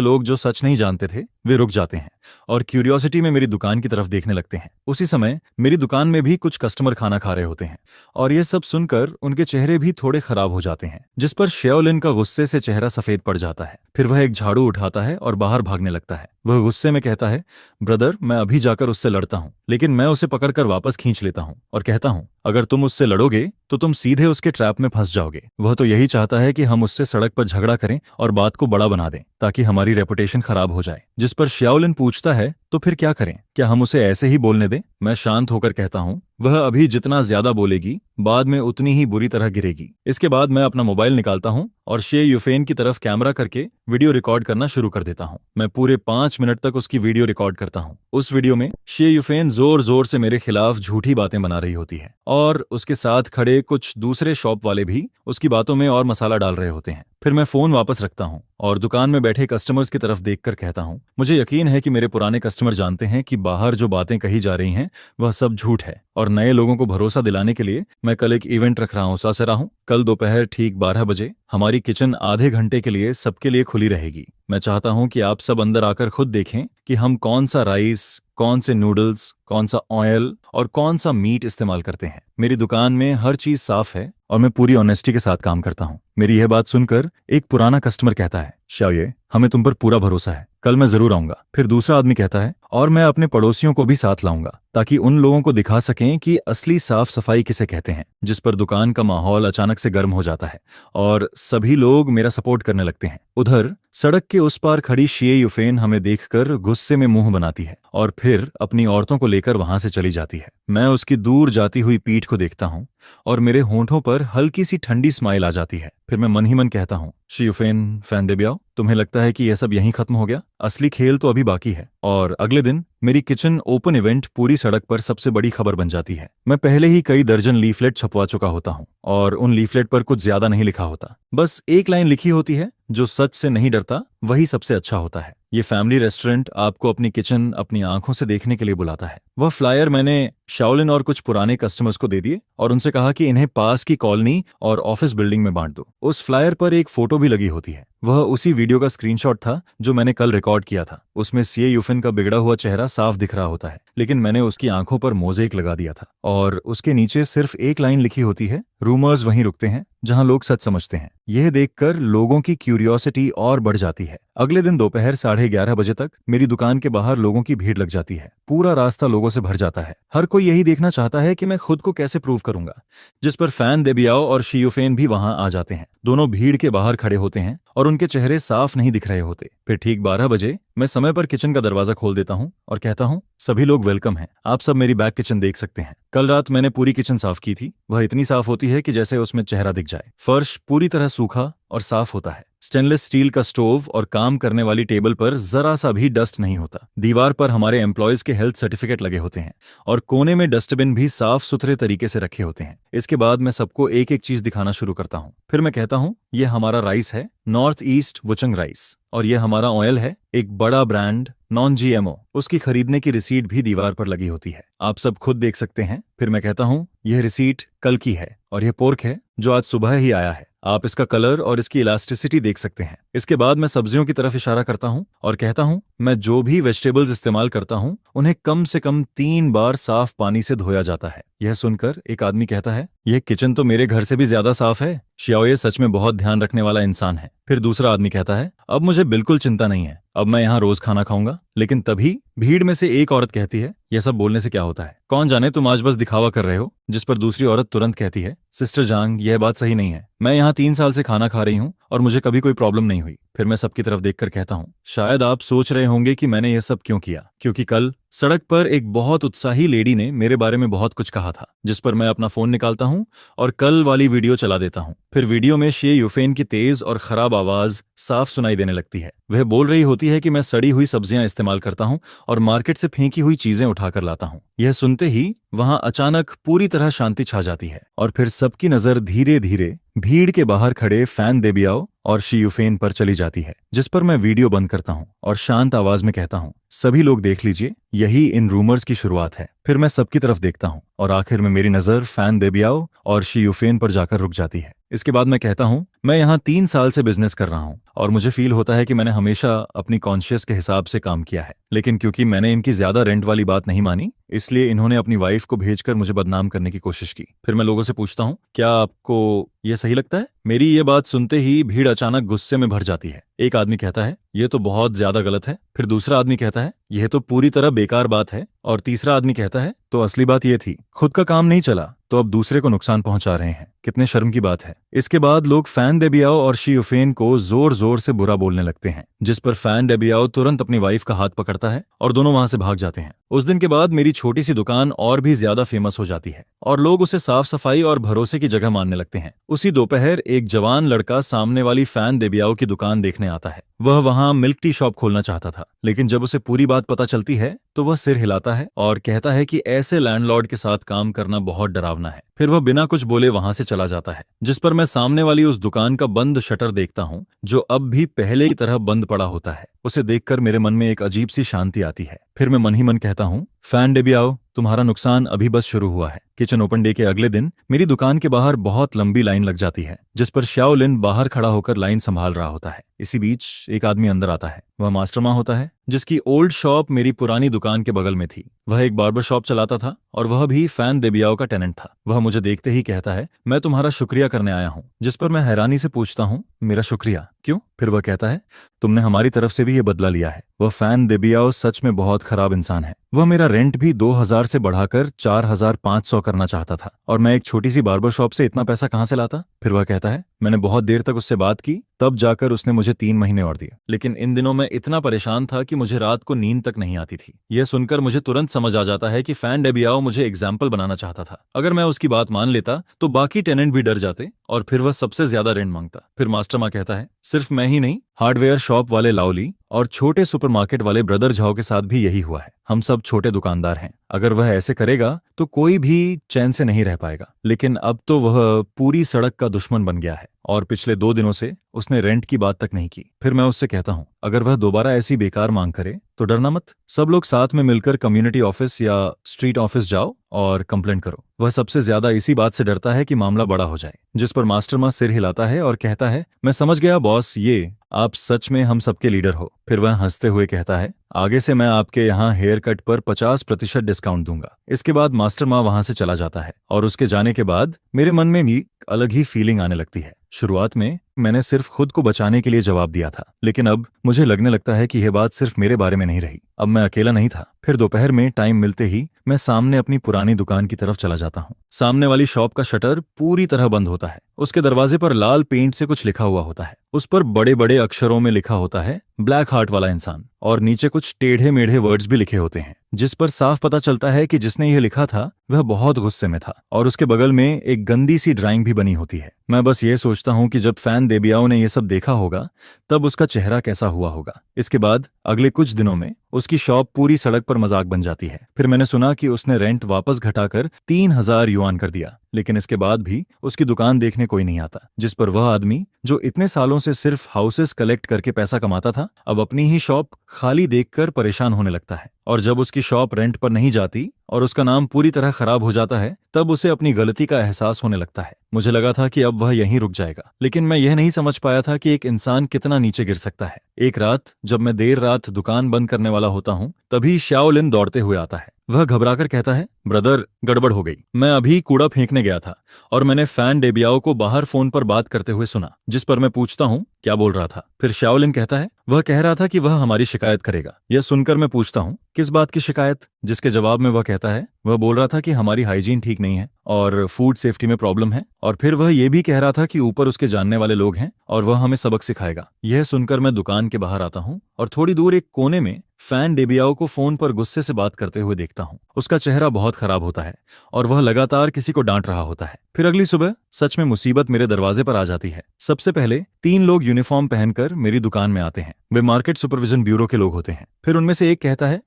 Speaker 1: लोग जो सच नहीं जानते थे वे रुक जाते हैं और क्यूरियोसिटी में मेरी दुकान की तरफ देखने लगते हैं। उसी समय मेरी दुकान में भी कुछ कस्टमर खाना खा रहे होते हैं और यह सब सुनकर उनके चेहरे भी थोड़े खराब हो जाते हैं, जिस पर श्याओलिन का गुस्से से चेहरा सफेद पड़ जाता है। फिर वह एक झाड़ू उठाता है और बाहर भागने लगता है। वह गुस्से में कहता है, ब्रदर मैं अभी जाकर उससे लड़ता हूँ, लेकिन मैं उसे पकड़कर वापस खींच लेता हूँ और कहता हूँ, अगर तुम उससे लड़ोगे तो तुम सीधे उसके ट्रैप में फंस जाओगे। वह तो यही चाहता है कि हम उससे सड़क पर झगड़ा करें और बात को बड़ा बना दें ताकि हमारी रेपुटेशन खराब हो जाए। जिस पर श्याओलिन पूछता है, तो फिर क्या करें, क्या हम उसे ऐसे ही बोलने दें? मैं शांत होकर कहता हूँ, वह अभी जितना ज्यादा बोलेगी बाद में उतनी ही बुरी तरह गिरेगी। इसके बाद मैं अपना मोबाइल निकालता हूँ और शे युफेन की तरफ कैमरा करके वीडियो रिकॉर्ड करना शुरू कर देता हूँ। मैं पूरे 5 मिनट तक उसकी वीडियो रिकॉर्ड करता हूँ। उस वीडियो में शे युफेन जोर जोर से मेरे खिलाफ झूठी बातें बना रही होती है और उसके साथ खड़े कुछ दूसरे शॉप वाले भी उसकी बातों में और मसाला डाल रहे होते हैं। फिर मैं फोन वापस रखता हूँ और दुकान में बैठे कस्टमर्स की तरफ देखकर कहता हूँ, मुझे यकीन है कि मेरे पुराने कस्टमर जानते हैं कि बाहर जो बातें कही जा रही हैं वह सब झूठ है और नए लोगों को भरोसा दिलाने के लिए मैं कल एक इवेंट रख रहा हूँ। सासरा हूँ, कल दोपहर ठीक 12 बजे हमारी किचन आधे घंटे के लिए सबके लिए खुली रहेगी। मैं चाहता हूँ कि आप सब अंदर आकर खुद देखें कि हम कौन सा राइस, कौन से नूडल्स, कौन सा ऑयल और कौन सा मीट इस्तेमाल करते हैं। मेरी दुकान में हर चीज साफ है और मैं पूरी ऑनेस्टी के साथ काम करता हूँ। मेरी यह बात सुनकर एक पुराना कस्टमर कहता है, शाओये हमें तुम पर पूरा भरोसा है, कल मैं जरूर आऊंगा। फिर दूसरा आदमी कहता है, और मैं अपने पड़ोसियों को भी साथ लाऊंगा ताकि उन लोगों को दिखा सकें कि असली साफ सफाई किसे कहते हैं। जिस पर दुकान का माहौल अचानक से गर्म हो जाता है और सभी लोग मेरा सपोर्ट करने लगते हैं। उधर सड़क के उस पार खड़ी शे युफेन हमें देखकर गुस्से में मुंह बनाती है और फिर अपनी औरतों को लेकर वहां से चली जाती है। मैं उसकी दूर जाती हुई पीठ को देखता हूँ और मेरे होंठों पर हल्की सी ठंडी स्माइल आ जाती है। फिर मैं मन ही मन कहता हूँ, शे युफेन फैन दे ब्याओ, तुम्हें लगता है कि यह सब यहीं खत्म हो गया? असली खेल तो अभी बाकी है। और अगले दिन मेरी किचन ओपन इवेंट पूरी सड़क पर सबसे बड़ी खबर बन जाती है। मैं पहले ही कई दर्जन लीफलेट छपवा चुका होता हूँ और उन लीफलेट पर कुछ ज्यादा नहीं लिखा होता, बस एक लाइन लिखी होती है, जो सच से नहीं डरता वही सबसे अच्छा होता है। ये फैमिली रेस्टोरेंट आपको अपनी किचन अपनी आंखों से देखने के लिए बुलाता है। वह फ्लायर मैंने शाओलिन और कुछ पुराने कस्टमर्स को दे दिए और उनसे कहा कि इन्हें पास की कॉलोनी और ऑफिस बिल्डिंग में बांट दो। उस फ्लायर पर एक फोटो भी लगी होती है। वह उसी वीडियो का स्क्रीनशॉट था जो मैंने कल रिकॉर्ड किया था। उसमें शे युफेन का बिगड़ा हुआ चेहरा साफ दिख रहा होता है, लेकिन मैंने उसकी आंखों पर मोज़ेक लगा दिया था और उसके नीचे सिर्फ एक लाइन लिखी होती है, रूमर्स वहीं रुकते हैं जहां लोग सच समझते हैं। यह देखकर लोगों की क्यूरियोसिटी और बढ़ जाती है। अगले दिन दोपहर 11:30 बजे तक मेरी दुकान के बाहर लोगों की भीड़ लग जाती है। पूरा रास्ता लोगों से भर जाता है। हर कोई यही देखना चाहता है कि मैं खुद को कैसे प्रूव करूंगा। जिस पर फैन देबियाओ और शे युफेन भी वहां आ जाते हैं। दोनों भीड़ के बाहर खड़े होते हैं और उनके चेहरे साफ नहीं दिख रहे होते। फिर ठीक 12 बजे मैं समय पर किचन का दरवाजा खोल देता हूँ और कहता हूँ, सभी लोग वेलकम हैं, आप सब मेरी बैक किचन देख सकते हैं। कल रात मैंने पूरी किचन साफ की थी। वह इतनी साफ होती है कि जैसे उसमें चेहरा दिख जाए। फर्श पूरी तरह सूखा और साफ होता है। स्टेनलेस स्टील का स्टोव और काम करने वाली टेबल पर जरा सा भी डस्ट नहीं होता। दीवार पर हमारे एम्प्लॉयज के हेल्थ सर्टिफिकेट लगे होते हैं और कोने में डस्टबिन भी साफ सुथरे तरीके से रखे होते हैं। इसके बाद मैं सबको एक एक चीज दिखाना शुरू करता हूँ। फिर मैं कहता हूँ, यह हमारा राइस है, नॉर्थ ईस्ट वुचंग राइस, और यह हमारा ऑयल है, एक बड़ा ब्रांड नॉन जीएमओ। उसकी खरीदने की रिसीट भी दीवार पर लगी होती है, आप सब खुद देख सकते हैं। फिर मैं कहता हूँ, यह रिसीट कल की है और यह पोर्क है जो आज सुबह ही आया है। आप इसका कलर और इसकी इलास्टिसिटी देख सकते हैं। इसके बाद मैं सब्जियों की तरफ इशारा करता हूं और कहता हूं, मैं जो भी वेजिटेबल्स इस्तेमाल करता हूं उन्हें कम से कम 3 बार साफ पानी से धोया जाता है। यह सुनकर एक आदमी कहता है, यह किचन तो मेरे घर से भी ज्यादा साफ है। शाओये सच में बहुत ध्यान रखने वाला इंसान है। फिर दूसरा आदमी कहता है, अब मुझे बिल्कुल चिंता नहीं है, अब मैं यहाँ रोज खाना खाऊंगा। लेकिन तभी भीड़ में से एक औरत कहती है, यह सब बोलने से क्या होता है, कौन जाने तुम आज बस दिखावा कर रहे हो। जिस पर दूसरी औरत तुरंत कहती है, सिस्टर जांग, यह बात सही नहीं है। मैं यहाँ 3 साल से खाना खा रही हूँ और मुझे कभी कोई प्रॉब्लम नहीं हुई। फिर मैं सबकी तरफ देखकर कहता हूँ, शायद आप सोच रहे होंगे कि मैंने यह सब क्यों किया, क्योंकि कल सड़क पर एक बहुत उत्साही लेडी ने मेरे बारे में बहुत कुछ कहा था, जिस पर मैं अपना फोन निकालता हूँ और कल वाली वीडियो चला देता हूँ। फिर वीडियो में शे युफेन की तेज और खराब आवाज साफ सुनाई देने लगती है। वह बोल रही होती है कि मैं सड़ी हुई सब्जियां इस्तेमाल करता हूँ और मार्केट से फेंकी हुई चीजें उठाकर लाता हूँ। यह सुनते ही वहां अचानक पूरी तरह शांति छा जाती है और फिर सबकी नजर धीरे धीरे भीड़ के बाहर खड़े फैन देबियाओ और शी युफेन पर चली जाती है, जिस पर मैं वीडियो बंद करता हूँ और शांत आवाज में कहता हूँ, सभी लोग देख लीजिए, यही इन रूमर्स की शुरुआत है। फिर मैं सबकी तरफ देखता हूँ और आखिर में मेरी नजर फैन देबियाओ और शी युफेन पर जाकर रुक जाती है। इसके बाद मैं कहता हूँ, मैं यहाँ 3 साल से बिजनेस कर रहा हूँ और मुझे फील होता है कि मैंने हमेशा अपनी कॉन्शियस के हिसाब से काम किया है, लेकिन क्योंकि मैंने इनकी ज्यादा रेंट वाली बात नहीं मानी, इसलिए इन्होंने अपनी वाइफ को भेजकर मुझे बदनाम करने की कोशिश की। फिर मैं लोगों से पूछता हूँ, क्या आपको यह सही लगता है? मेरी ये बात सुनते ही भीड़ अचानक गुस्से में भर जाती है। एक आदमी कहता है, यह तो बहुत ज्यादा गलत है। फिर दूसरा आदमी कहता है, यह तो पूरी तरह बेकार बात है। और तीसरा आदमी कहता है, तो असली बात यह थी, खुद का काम नहीं चला तो अब दूसरे को नुकसान पहुंचा रहे हैं, कितने शर्म की बात है। इसके बाद लोग फैन देबियाओ और शी युफेन को जोर जोर से बुरा बोलने लगते हैं, जिस पर फैन देबियाओ तुरंत अपनी वाइफ का हाथ पकड़ता है और दोनों वहां से भाग जाते हैं। उस दिन के बाद मेरी छोटी सी दुकान और भी ज्यादा फेमस हो जाती है और लोग उसे साफ सफाई और भरोसे की जगह मानने लगते हैं। उसी दोपहर एक जवान लड़का सामने वाली फैन देबियाओ की दुकान देखने आता है। वह वहां मिल्क टी शॉप खोलना चाहता था, लेकिन जब उसे पूरी बात पता चलती है तो वह सिर हिलाता है और कहता है कि ऐसे लैंडलॉर्ड के साथ काम करना बहुत डरावना है। फिर वह बिना कुछ बोले वहां से चला जाता है, जिस पर मैं सामने वाली उस दुकान का बंद शटर देखता हूँ, जो अब भी पहले की तरह बंद पड़ा होता है। उसे देखकर मेरे मन में एक अजीब सी शांति आती है। फिर मैं मन ही मन कहता हूँ, फैन देबियाओ, तुम्हारा नुकसान अभी बस शुरू हुआ है। किचन ओपन डे के अगले दिन मेरी दुकान के बाहर बहुत लंबी लाइन लग जाती है, जिस पर शाओलिन बाहर खड़ा होकर लाइन संभाल रहा होता है। इसी बीच एक आदमी अंदर आता है। वह मास्टरमा होता है, जिसकी ओल्ड शॉप मेरी पुरानी दुकान के बगल में थी। वह एक बार्बर शॉप चलाता था और वह भी फैन देबियाओ का टेनेंट था। वह मुझे देखते ही कहता है, मैं तुम्हारा शुक्रिया करने आया हूँ। जिस पर मैं हैरानी से पूछता हूँ, मेरा शुक्रिया क्यों? फिर वह कहता है, तुमने हमारी तरफ से भी ये बदला लिया है। वह फैन देबियाओ सच में बहुत खराब इंसान है। वह मेरा रेंट भी 2000 से बढ़ाकर 4500 करना चाहता था और मैं एक छोटी सी बार्बर शॉप से इतना पैसा कहाँ से लाता? फिर वह कहता है, मैंने बहुत देर तक उससे बात की, तब जाकर उसने मुझे 3 महीने और दिए। लेकिन इन दिनों मैं इतना परेशान था कि मुझे रात को नींद तक नहीं आती थी। यह सुनकर मुझे तुरंत समझ आ जाता है कि फैन देबियाओ मुझे एग्जाम्पल बनाना चाहता था। अगर मैं उसकी बात मान लेता तो बाकी टेनेंट भी डर जाते और फिर वह सबसे ज्यादा रेंट मांगता। फिर मास्टरमा कहता है, सिर्फ मैं ही नहीं, हार्डवेयर शॉप वाले लाओली और छोटे सुपरमार्केट वाले ब्रदर झाओ के साथ भी यही हुआ है। हम सब छोटे दुकानदार हैं। अगर वह ऐसे करेगा तो कोई भी चैन से नहीं रह पाएगा। लेकिन अब तो वह पूरी सड़क का दुश्मन बन गया है और पिछले 2 दिनों से उसने रेंट की बात तक नहीं की। फिर मैं उससे कहता हूँ, अगर वह दोबारा ऐसी बेकार मांग करे तो डरना मत। सब लोग साथ में मिलकर कम्युनिटी ऑफिस या स्ट्रीट ऑफिस जाओ और कंप्लेंट करो। वह सबसे ज्यादा इसी बात से डरता है कि मामला बड़ा हो जाए। जिस पर मास्टरमा सिर हिलाता है और कहता है, मैं समझ गया बॉस, ये आप सच में हम सबके लीडर हो। फिर वह हंसते हुए कहता है, आगे से मैं आपके यहाँ हेयर कट पर 50% डिस्काउंट दूंगा। इसके बाद मास्टरमा वहां से चला जाता है और उसके जाने के बाद मेरे मन में भी अलग ही फीलिंग आने लगती है। शुरुआत में मैंने सिर्फ खुद को बचाने के लिए जवाब दिया था, लेकिन अब मुझे लगने लगता है कि यह बात सिर्फ मेरे बारे में नहीं रही। अब मैं अकेला नहीं था। फिर दोपहर में टाइम मिलते ही मैं सामने अपनी पुरानी दुकान की तरफ चला जाता हूँ। सामने वाली शॉप का शटर पूरी तरह बंद होता है। उसके दरवाजे पर लाल पेंट से कुछ लिखा हुआ होता है। उस पर बड़े बड़े अक्षरों में लिखा होता है, ब्लैक हार्ट वाला इंसान, और नीचे कुछ टेढ़े मेढ़े वर्ड्स भी लिखे होते हैं, जिस पर साफ पता चलता है कि जिसने यह लिखा था वह बहुत गुस्से में था। और उसके बगल में एक गंदी सी ड्राइंग भी बनी होती है। मैं बस ये सोचता हूँ कि जब फैन देबियाओ ने यह सब देखा होगा तब उसका चेहरा कैसा हुआ होगा। इसके बाद अगले कुछ दिनों में उसकी शॉप पूरी सड़क पर मजाक बन जाती है। फिर मैंने सुना कि उसने रेंट वापस घटाकर 3000 युआन कर दिया, लेकिन इसके बाद भी उसकी दुकान देखने कोई नहीं आता। जिस पर वह आदमी जो इतने सालों से सिर्फ हाउसेस कलेक्ट करके पैसा कमाता था, अब अपनी ही शॉप खाली देखकर परेशान होने लगता है। और जब उसकी शॉप रेंट पर नहीं जाती और उसका नाम पूरी तरह खराब हो जाता है, तब उसे अपनी गलती का एहसास होने लगता है। मुझे लगा था कि अब वह यहीं रुक जाएगा, लेकिन मैं यह नहीं समझ पाया था कि एक इंसान कितना नीचे गिर सकता है। एक रात जब मैं देर रात दुकान बंद करने वाला होता हूँ, तभी शाओलिन दौड़ते हुए आता है। वह घबराकर कहता है, ब्रदर, गड़बड़ हो गई। मैं अभी कूड़ा फेंकने गया था और मैंने फैन देबियाओ को बाहर फोन पर बात करते हुए सुना। जिस पर मैं पूछता हूँ, क्या बोल रहा था? फिर शाओलिन कहता है, वह कह रहा था कि वह हमारी शिकायत करेगा। यह सुनकर मैं पूछता हूँ, किस बात की शिकायत? जिसके जवाब में वह कहता है, वह बोल रहा था कि हमारी हाइजीन ठीक नहीं है और फूड सेफ्टी में प्रॉब्लम है, और फिर वह ये भी कह रहा था कि ऊपर उसके जानने वाले लोग हैं और वह हमें सबक सिखाएगा। यह सुनकर मैं दुकान के बाहर आता हूँ और थोड़ी दूर एक कोने में फैन डेबियाओ को फोन पर गुस्से से बात करते हुए देखता हूँ। उसका चेहरा बहुत खराब होता है और वह लगातार किसी को डांट रहा होता है। फिर अगली सुबह सच में मुसीबत मेरे दरवाजे पर आ जाती है। सबसे पहले 3 लोग यूनिफॉर्म पहनकर मेरी दुकान में आते हैं। वे मार्केट सुपरविजन ब्यूरो के लोग होते हैं। फिर उनमें से एक कहता है,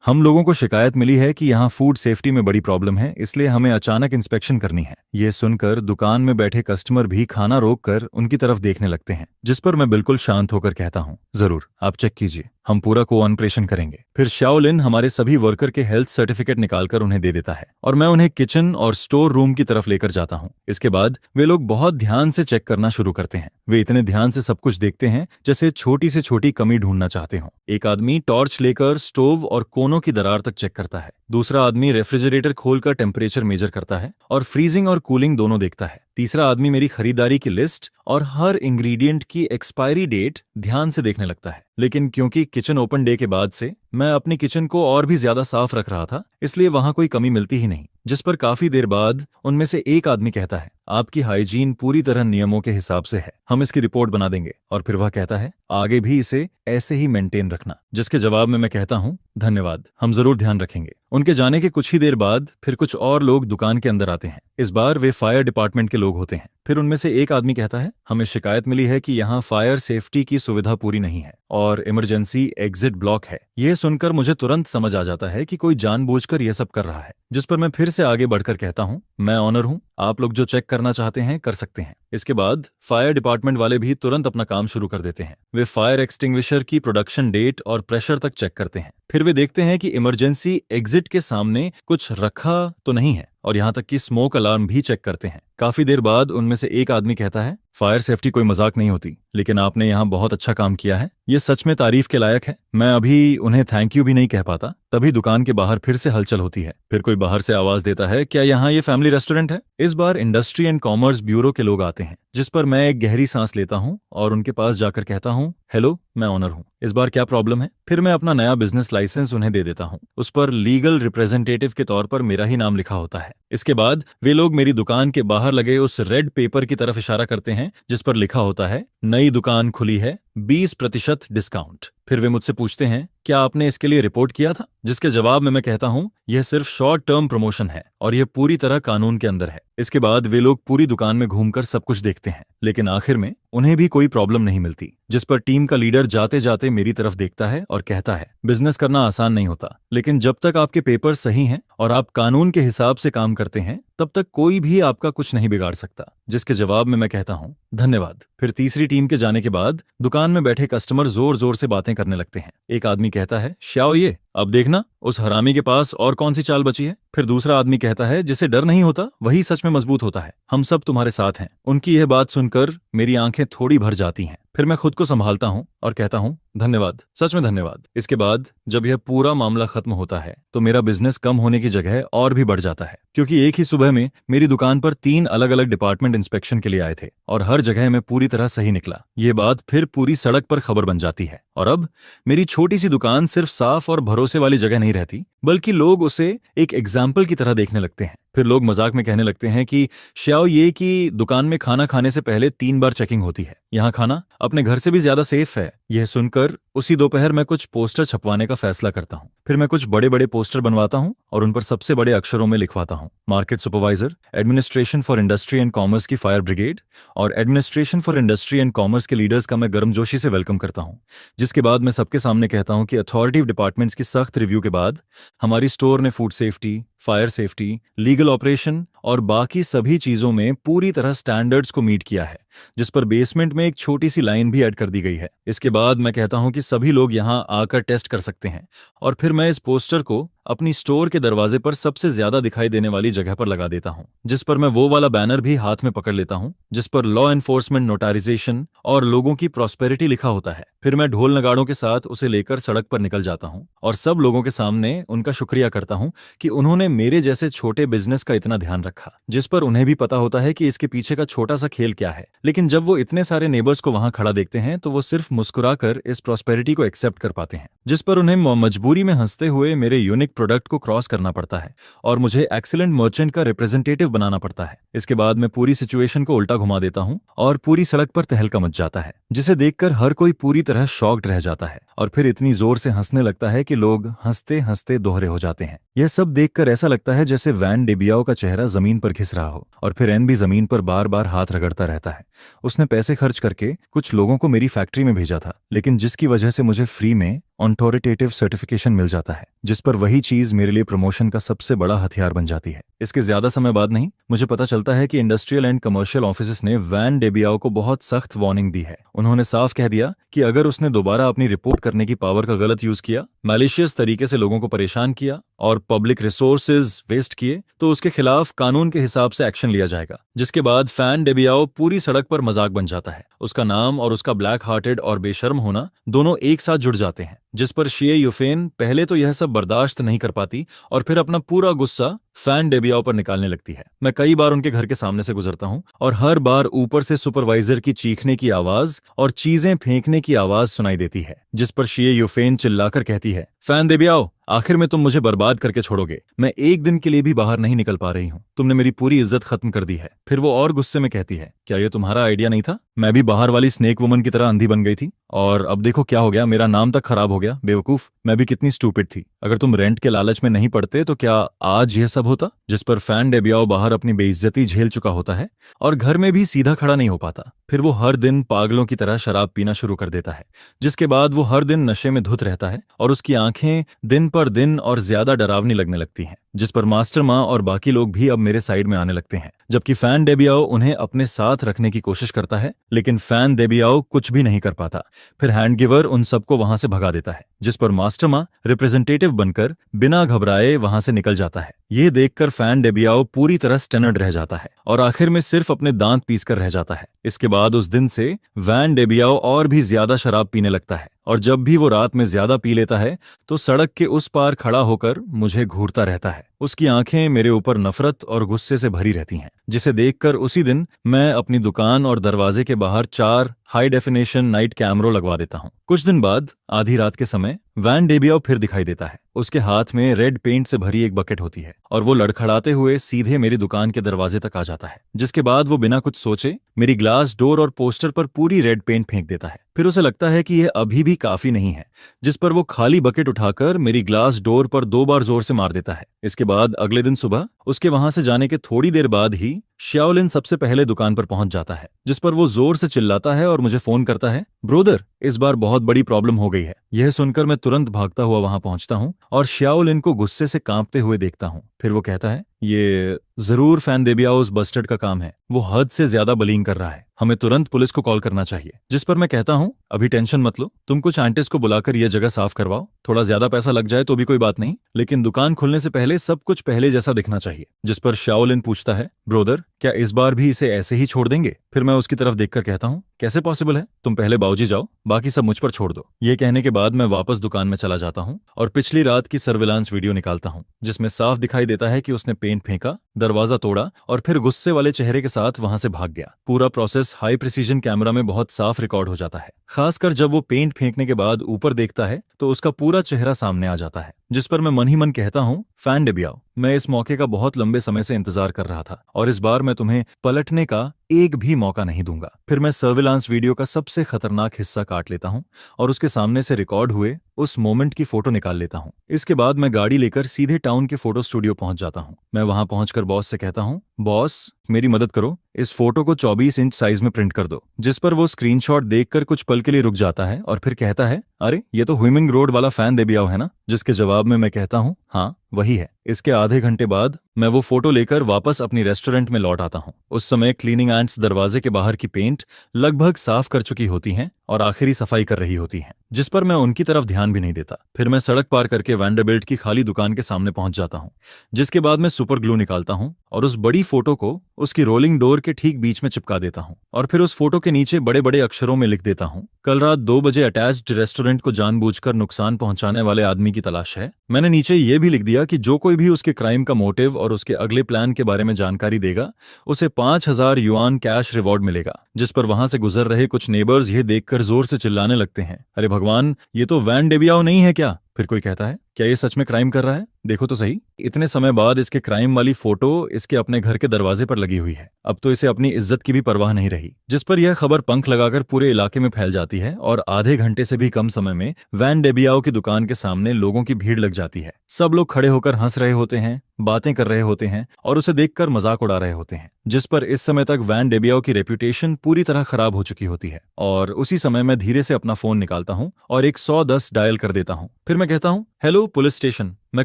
Speaker 1: हम लोगों को शिकायत मिली है कि यहाँ फूड सेफ्टी में बड़ी प्रॉब्लम है, इसलिए हमें अचानक इंस्पेक्शन करनी है। ये सुनकर दुकान में बैठे कस्टमर भी खाना रोककर उनकी तरफ देखने लगते हैं, जिस पर मैं बिल्कुल शांत होकर कहता हूँ, जरूर आप चेक कीजिए, हम पूरा कोऑपरेशन करेंगे। फिर शाओलिन हमारे सभी वर्कर के हेल्थ सर्टिफिकेट निकालकर उन्हें दे देता है और मैं उन्हें किचन और स्टोर रूम की तरफ लेकर जाता हूँ। इसके बाद वे लोग बहुत ध्यान से चेक करना शुरू करते हैं। वे इतने ध्यान से सब कुछ देखते हैं जैसे छोटी से छोटी कमी ढूंढना चाहते हो। एक आदमी टॉर्च लेकर स्टोव और कोनों की दरार तक चेक करता है। दूसरा आदमी रेफ्रिजरेटर खोलकर टेम्परेचर मेजर करता है और फ्रीजिंग और कूलिंग दोनों देखता है। तीसरा आदमी मेरी खरीदारी की लिस्ट और हर इंग्रेडिएंट की एक्सपायरी डेट ध्यान से देखने लगता है। लेकिन क्योंकि किचन ओपन डे के बाद से मैं अपनी किचन को और भी ज्यादा साफ रख रहा था, इसलिए वहां कोई कमी मिलती ही नहीं। जिस पर काफी देर बाद उनमें से एक आदमी कहता है, आपकी हाइजीन पूरी तरह नियमों के हिसाब से है, हम इसकी रिपोर्ट बना देंगे। और फिर वह कहता है, आगे भी इसे ऐसे ही मेंटेन रखना। जिसके जवाब में मैं कहता हूँ, धन्यवाद, हम जरूर ध्यान रखेंगे। उनके जाने के कुछ ही देर बाद फिर कुछ और लोग दुकान के अंदर आते हैं। इस बार वे फायर डिपार्टमेंट के लोग होते हैं। फिर उनमें से एक आदमी कहता है, हमें शिकायत मिली है कि यहाँ फायर सेफ्टी की सुविधा पूरी नहीं है और इमरजेंसी एग्जिट ब्लॉक है। यह सुनकर मुझे तुरंत समझ आ जाता है कि कोई जानबूझकर यह सब कर रहा है। जिस पर मैं फिर से आगे बढ़कर कहता हूँ, मैं ऑनर हूँ, आप लोग जो चेक करना चाहते हैं कर सकते हैं। इसके बाद फायर डिपार्टमेंट वाले भी तुरंत अपना काम शुरू कर देते हैं। वे फायर एक्सटिंग्विशर की प्रोडक्शन डेट और प्रेशर तक चेक करते हैं। फिर वे देखते हैं कि इमरजेंसी एग्जिट के सामने कुछ रखा तो नहीं है, और यहाँ तक कि स्मोक अलार्म भी चेक करते हैं। काफी देर बाद उनमें से एक आदमी कहता है, फायर सेफ्टी कोई मजाक नहीं होती, लेकिन आपने यहाँ बहुत अच्छा काम किया है, ये सच में तारीफ के लायक है। मैं अभी उन्हें थैंक यू भी नहीं कह पाता। तभी दुकान के बाहर फिर से हलचल होती है। फिर कोई बाहर से आवाज देता है, क्या यहाँ ये फैमिली रेस्टोरेंट है? इस बार इंडस्ट्री एंड कॉमर्स ब्यूरो के लोग आते हैं, जिस पर मैं एक गहरी सांस लेता हूँ और उनके पास जाकर कहता हूँ, हेलो, मैं ऑनर हूँ, इस बार क्या प्रॉब्लम है? फिर मैं अपना नया बिजनेस लाइसेंस उन्हें दे देता हूँ। उस पर लीगल रिप्रेजेंटेटिव के तौर पर मेरा ही नाम लिखा होता है। इसके बाद वे लोग मेरी दुकान के बाहर लगे उस रेड पेपर की तरफ इशारा करते हैं जिस पर लिखा होता है, नई दुकान खुली है, 20% डिस्काउंट। फिर वे मुझसे पूछते हैं, क्या आपने इसके लिए रिपोर्ट किया था? जिसके जवाब में मैं कहता हूँ, यह सिर्फ शॉर्ट टर्म प्रमोशन है और यह पूरी तरह कानून के अंदर है। इसके बाद वे लोग पूरी दुकान में घूमकर सब कुछ देखते हैं, लेकिन आखिर में उन्हें भी कोई प्रॉब्लम नहीं मिलती। जिस पर टीम का लीडर जाते जाते मेरी तरफ देखता है और कहता है, बिजनेस करना आसान नहीं होता, लेकिन जब तक आपके पेपर सही हैं और आप कानून के हिसाब से काम करते हैं, तब तक कोई भी आपका कुछ नहीं बिगाड़ सकता। जिसके जवाब में मैं कहता हूँ, धन्यवाद। फिर तीसरी टीम के जाने के बाद दुकान में बैठे कस्टमर जोर जोर से बातें करने लगते हैं। एक आदमी कहता है, श्याओ, ये अब देखना, उस हरामी के पास और कौन सी चाल बची है। फिर दूसरा आदमी कहता है, जिसे डर नहीं होता वही सच में मजबूत होता है, हम सब तुम्हारे साथ हैं। उनकी यह बात सुनकर मेरी आंखें थोड़ी भर जाती हैं। फिर मैं खुद को संभालता हूँ और कहता हूँ, धन्यवाद, सच में धन्यवाद। इसके बाद जब यह पूरा मामला खत्म होता है तो मेरा बिजनेस कम होने की जगह और भी बढ़ जाता है, क्योंकि एक ही सुबह में मेरी दुकान पर 3 अलग अलग डिपार्टमेंट इंस्पेक्शन के लिए आए थे और हर जगह में पूरी तरह सही निकला। ये बात फिर पूरी सड़क पर खबर बन जाती है और अब मेरी छोटी सी दुकान सिर्फ साफ और भरोसे वाली जगह नहीं रहती, बल्कि लोग उसे एक एग्जाम्पल की तरह देखने लगते हैं। फिर लोग मजाक में कहने लगते हैं कि श्याओ, ये कि दुकान में खाना खाने से पहले 3 बार चेकिंग होती है, यहाँ खाना अपने घर से भी ज्यादा सेफ है। यह सुनकर उसी दोपहर मैं कुछ पोस्टर छपवाने का फैसला करता हूँ। फिर मैं कुछ बड़े बड़े पोस्टर बनवाता हूँ और उन पर सबसे बड़े अक्षरों में लिखवाता हूँ, market supervisor, administration for industry and commerce की फायर ब्रिगेड और administration for industry and commerce के लीडर्स का मैं गर्मजोशी से वेलकम करता हूँ। जिसके बाद मैं सबके सामने कहता हूँ कि अथॉरिटी डिपार्टमेंट्स की सख्त रिव्यू के बाद हमारी स्टोर ने food safety, fire safety, legal operation और बाकी सभी चीजों में पूरी तरह स्टैंडर्ड्स को मीट किया है, जिस पर बेसमेंट में एक छोटी सी लाइन भी ऐड कर दी गई है। इसके बाद मैं कहता हूं कि सभी लोग यहां आकर टेस्ट कर सकते हैं और फिर मैं इस पोस्टर को अपनी स्टोर के दरवाजे पर सबसे ज्यादा दिखाई देने वाली जगह पर लगा देता हूं, जिस पर मैं वो वाला बैनर भी हाथ में पकड़ लेता हूं जिस पर लॉ एनफोर्समेंट नोटाराइजेशन और लोगों की प्रॉस्पेरिटी लिखा होता है। फिर मैं ढोल नगाड़ों के साथ उसे लेकर सड़क पर निकल जाता हूं और सब लोगों के सामने उनका शुक्रिया करता हूं कि उन्होंने मेरे जैसे छोटे बिजनेस का इतना ध्यान रखा। रखा, जिस पर उन्हें भी पता होता है कि इसके पीछे का छोटा सा खेल क्या है। लेकिन जब वो इतने सारे नेबर्स को वहां खड़ा देखते हैं तो वो सिर्फ मुस्कुराकर इस प्रॉस्पेरिटी को एक्सेप्ट कर पाते हैं, जिस पर उन्हें मजबूरी में हंसते हुए मेरे यूनिक प्रोडक्ट को क्रॉस करना पड़ता है और मुझे एक्सीलेंट मर्चेंट का रिप्रेजेंटेटिव बनाना पड़ता है। इसके बाद मैं पूरी सिचुएशन को उल्टा घुमा देता हूँ और पूरी सड़क पर तहलका मच जाता है, जिसे देखकर हर कोई पूरी तरह शॉक्ड रह जाता है और फिर इतनी जोर से हंसने लगता है कि लोग हंसते हंसते दोहरे हो जाते हैं। यह सब देखकर ऐसा लगता है जैसे वैन डेबियाओ का चेहरा जमीन पर घिस रहा हो और फिर एन भी जमीन पर बार बार हाथ रगड़ता रहता है। उसने पैसे खर्च करके कुछ लोगों को मेरी फैक्ट्री में भेजा था, लेकिन जिसकी वजह से मुझे फ्री में ऑथोरिटेटिव सर्टिफिकेशन मिल जाता है, जिस पर वही चीज मेरे लिए प्रमोशन का सबसे बड़ा हथियार बन जाती है। इसके ज्यादा समय बाद नहीं, मुझे पता चलता है कि इंडस्ट्रियल एंड कमर्शियल ऑफिसेस ने वैन डेबियाओ को बहुत सख्त वार्निंग दी है। उन्होंने साफ कह दिया कि अगर उसने दोबारा अपनी रिपोर्ट करने की पावर का गलत यूज किया, मैलिशियस तरीके से लोगों को परेशान किया और पब्लिक रिसोर्सेज वेस्ट किए, तो उसके खिलाफ कानून के हिसाब से एक्शन लिया जाएगा। जिसके बाद फैन डेबियाओ पूरी सड़क पर मजाक बन जाता है। उसका नाम और उसका ब्लैक हार्टेड और बेशर्म होना दोनों एक साथ जुड़ जाते हैं, जिस पर शिए यूफेन पहले तो यह सब बर्दाश्त नहीं कर पाती और फिर अपना पूरा गुस्सा फैन डेबियाओ पर निकालने लगती है। मैं कई बार उनके घर के सामने से गुजरता हूँ और हर बार ऊपर से सुपरवाइजर की चीखने की आवाज और चीजें फेंकने की आवाज सुनाई देती है, जिस पर शिए यूफेन चिल्लाकर कहती है, फैन डेबियाओ, आखिर में तुम मुझे बर्बाद करके छोड़ोगे। मैं एक दिन के लिए भी बाहर नहीं निकल पा रही हूँ, तुमने मेरी पूरी इज्जत खत्म कर दी है। फिर वो और गुस्से में कहती है, क्या ये तुम्हारा आइडिया नहीं था? मैं भी बाहर वाली स्नेक वुमन की तरह अंधी बन गई थी और अब देखो क्या हो गया, मेरा नाम तक खराब हो गया। बेवकूफ, मैं भी कितनी स्टूपिड थी। अगर तुम रेंट के लालच में नहीं पड़ते तो क्या आज यह सब होता? जिस पर फैन डेबियाओ बाहर अपनी बेइज्जती झेल चुका होता है और घर में भी सीधा खड़ा नहीं हो पाता। फिर वो हर दिन पागलों की तरह शराब पीना शुरू कर देता है, जिसके बाद वो हर दिन नशे में धुत रहता है और उसकी आंखें दिन पर दिन और ज्यादा डरावनी लगने लगती हैं, जिस पर मास्टर माँ और बाकी लोग भी अब मेरे साइड में आने लगते हैं। जबकि फैन डेबियाओ उन्हें अपने साथ रखने की कोशिश करता है, लेकिन फैन डेबियाओ कुछ भी नहीं कर पाता। फिर हैंड गिवर उन सबको वहां से भगा देता है, जिस पर मास्टर माँ रिप्रेजेंटेटिव बनकर बिना घबराए वहां से निकल जाता है। ये देखकर फैन डेबियाओ पूरी तरह स्टनर्ड रह जाता है और आखिर में सिर्फ अपने दांत पीसकर रह जाता है। इसके बाद उस दिन से वैन डेबियाओ और भी ज्यादा शराब पीने लगता है और जब भी वो रात में ज्यादा पी लेता है तो सड़क के उस पार खड़ा होकर मुझे घूरता रहता है। उसकी आंखें मेरे ऊपर नफरत और गुस्से से भरी रहती हैं, जिसे देखकर उसी दिन मैं अपनी दुकान और दरवाजे के बाहर 4 हाई डेफिनेशन नाइट कैमरों लगवा देता हूँ। कुछ दिन बाद आधी रात के समय वैन डेबियाओ फिर दिखाई देता है। उसके हाथ में रेड पेंट से भरी एक बकेट होती है और वो लड़खड़ाते हुए सीधे मेरी दुकान के दरवाजे तक आ जाता है, जिसके बाद वो बिना कुछ सोचे मेरी ग्लास डोर और पोस्टर पर पूरी रेड पेंट फेंक देता है। फिर उसे लगता है कि यह अभी भी काफी नहीं है, जिस पर वो खाली बकेट उठाकर मेरी ग्लास डोर पर 2 बार जोर से मार देता है। इसके बाद अगले दिन सुबह उसके वहां से जाने के थोड़ी देर बाद ही शाओलिन सबसे पहले दुकान पर पहुंच जाता है, जिस पर वो जोर से चिल्लाता है और मुझे फोन करता है, ब्रोदर, इस बार बहुत बड़ी प्रॉब्लम हो गई है। यह सुनकर मैं तुरंत भागता हुआ वहां पहुंचता हूं और शाओलिन को गुस्से से कांपते हुए देखता हूं। फिर वो कहता है, ये जरूर फैन डेबियाओ उस बस्टर्ड का काम है, वो हद से ज्यादा बलिंग कर रहा है, हमें तुरंत पुलिस को कॉल करना चाहिए। जिस पर मैं कहता हूं, अभी टेंशन मत लो, तुम कुछ आंटिस्ट को बुलाकर यह जगह साफ करवाओ, थोड़ा ज्यादा पैसा लग जाए तो भी कोई बात नहीं, लेकिन दुकान खुलने से पहले सब कुछ पहले जैसा दिखना चाहिए। जिस पर शाओलिन पूछता है, ब्रोदर, क्या इस बार भी इसे ऐसे ही छोड़ देंगे? फिर मैं उसकी तरफ देखकर कहता हूं, कैसे पॉसिबल है? तुम पहले बाऊजी जाओ, बाकी सब मुझ पर छोड़ दो। ये कहने के बाद मैं वापस दुकान में चला जाता हूं और पिछली रात की सर्विलांस वीडियो निकालता हूं, जिसमें साफ दिखाई देता है कि उसने पेंट फेंका, दरवाजा तोड़ा और फिर गुस्से वाले चेहरे के साथ वहां से भाग गया। पूरा प्रोसेस हाई प्रिसीजन कैमरा में बहुत साफ रिकॉर्ड हो जाता है। खासकर जब वो पेंट फेंकने के बाद ऊपर देखता है तो उसका पूरा चेहरा सामने आ जाता है, जिस पर मैं मन ही मन कहता हूं, फैन डेबियाओ, मैं इस मौके का बहुत लंबे समय से इंतजार कर रहा था और इस बार मैं तुम्हें पलटने का एक भी मौका नहीं दूंगा। फिर मैं सर्विलांस वीडियो का सबसे खतरनाक हिस्सा काट लेता हूं और उसके सामने से रिकॉर्ड हुए उस मोमेंट की फोटो निकाल लेता हूं। इसके बाद मैं गाड़ी लेकर सीधे टाउन के फोटो स्टूडियो पहुंच जाता हूं। मैं वहां पहुंचकर बॉस से कहता हूं, बॉस, मेरी मदद करो, इस फोटो को 24 इंच साइज में प्रिंट कर दो। जिस पर वो स्क्रीनशॉट देखकर कुछ पल के लिए रुक जाता है और फिर कहता है, अरे ये तो ह्यूमिंग रोड वाला फैन डेबियाओ है ना? जिसके जवाब में मैं कहता हूं, हाँ वही है। इसके आधे घंटे बाद मैं वो फोटो लेकर वापस अपनी रेस्टोरेंट में लौट आता हूं। उस समय क्लीनिंग एंट्स दरवाजे के बाहर की पेंट लगभग साफ कर चुकी होती हैं और आखिरी सफाई कर रही होती हैं, जिस पर मैं उनकी तरफ ध्यान भी नहीं देता। फिर मैं सड़क पार करके वैंडरबिल्ट की खाली दुकान के सामने पहुंच जाता हूं, जिसके बाद मैं सुपर ग्लू निकालता हूं और उस बड़ी फोटो को उसकी रोलिंग डोर के ठीक बीच में चिपका देता हूँ और फिर उस फोटो के नीचे बड़े बड़े अक्षरों में लिख देता हूँ, कल रात 2 बजे अटैच्ड रेस्टोरेंट को जानबूझकर नुकसान पहुंचाने वाले आदमी की तलाश है। मैंने नीचे ये भी लिख दिया कि जो कोई भी उसके क्राइम का मोटिव और उसके अगले प्लान के बारे में जानकारी देगा उसे 5,000 युआन कैश रिवॉर्ड मिलेगा। जिस पर वहां से गुजर रहे कुछ नेबर्स ये देखकर जोर से चिल्लाने लगते हैं, अरे भगवान, ये तो वैन डेबियाओ नहीं है क्या? फिर कोई कहता है, क्या ये सच में क्राइम कर रहा है? देखो तो सही, इतने समय बाद इसके क्राइम वाली फोटो इसके अपने घर के दरवाजे पर लगी हुई है। अब तो इसे अपनी इज्जत की भी परवाह नहीं रही। जिस पर यह खबर पंख लगाकर पूरे इलाके में फैल जाती है और आधे घंटे से भी कम समय में वैन डेबियाओ की दुकान के सामने लोगों की भीड़ लग जाती है। सब लोग खड़े होकर हंस रहे होते हैं, बातें कर रहे होते हैं और उसे देखकर मजाक उड़ा रहे होते हैं। जिस पर इस समय तक वैन डेबियाओ की रेपुटेशन पूरी तरह खराब हो चुकी होती है। और उसी समय मैं धीरे से अपना फोन निकालता हूँ और 110 डायल कर देता हूँ। फिर मैं कहता हूँ, हेलो पुलिस स्टेशन, मैं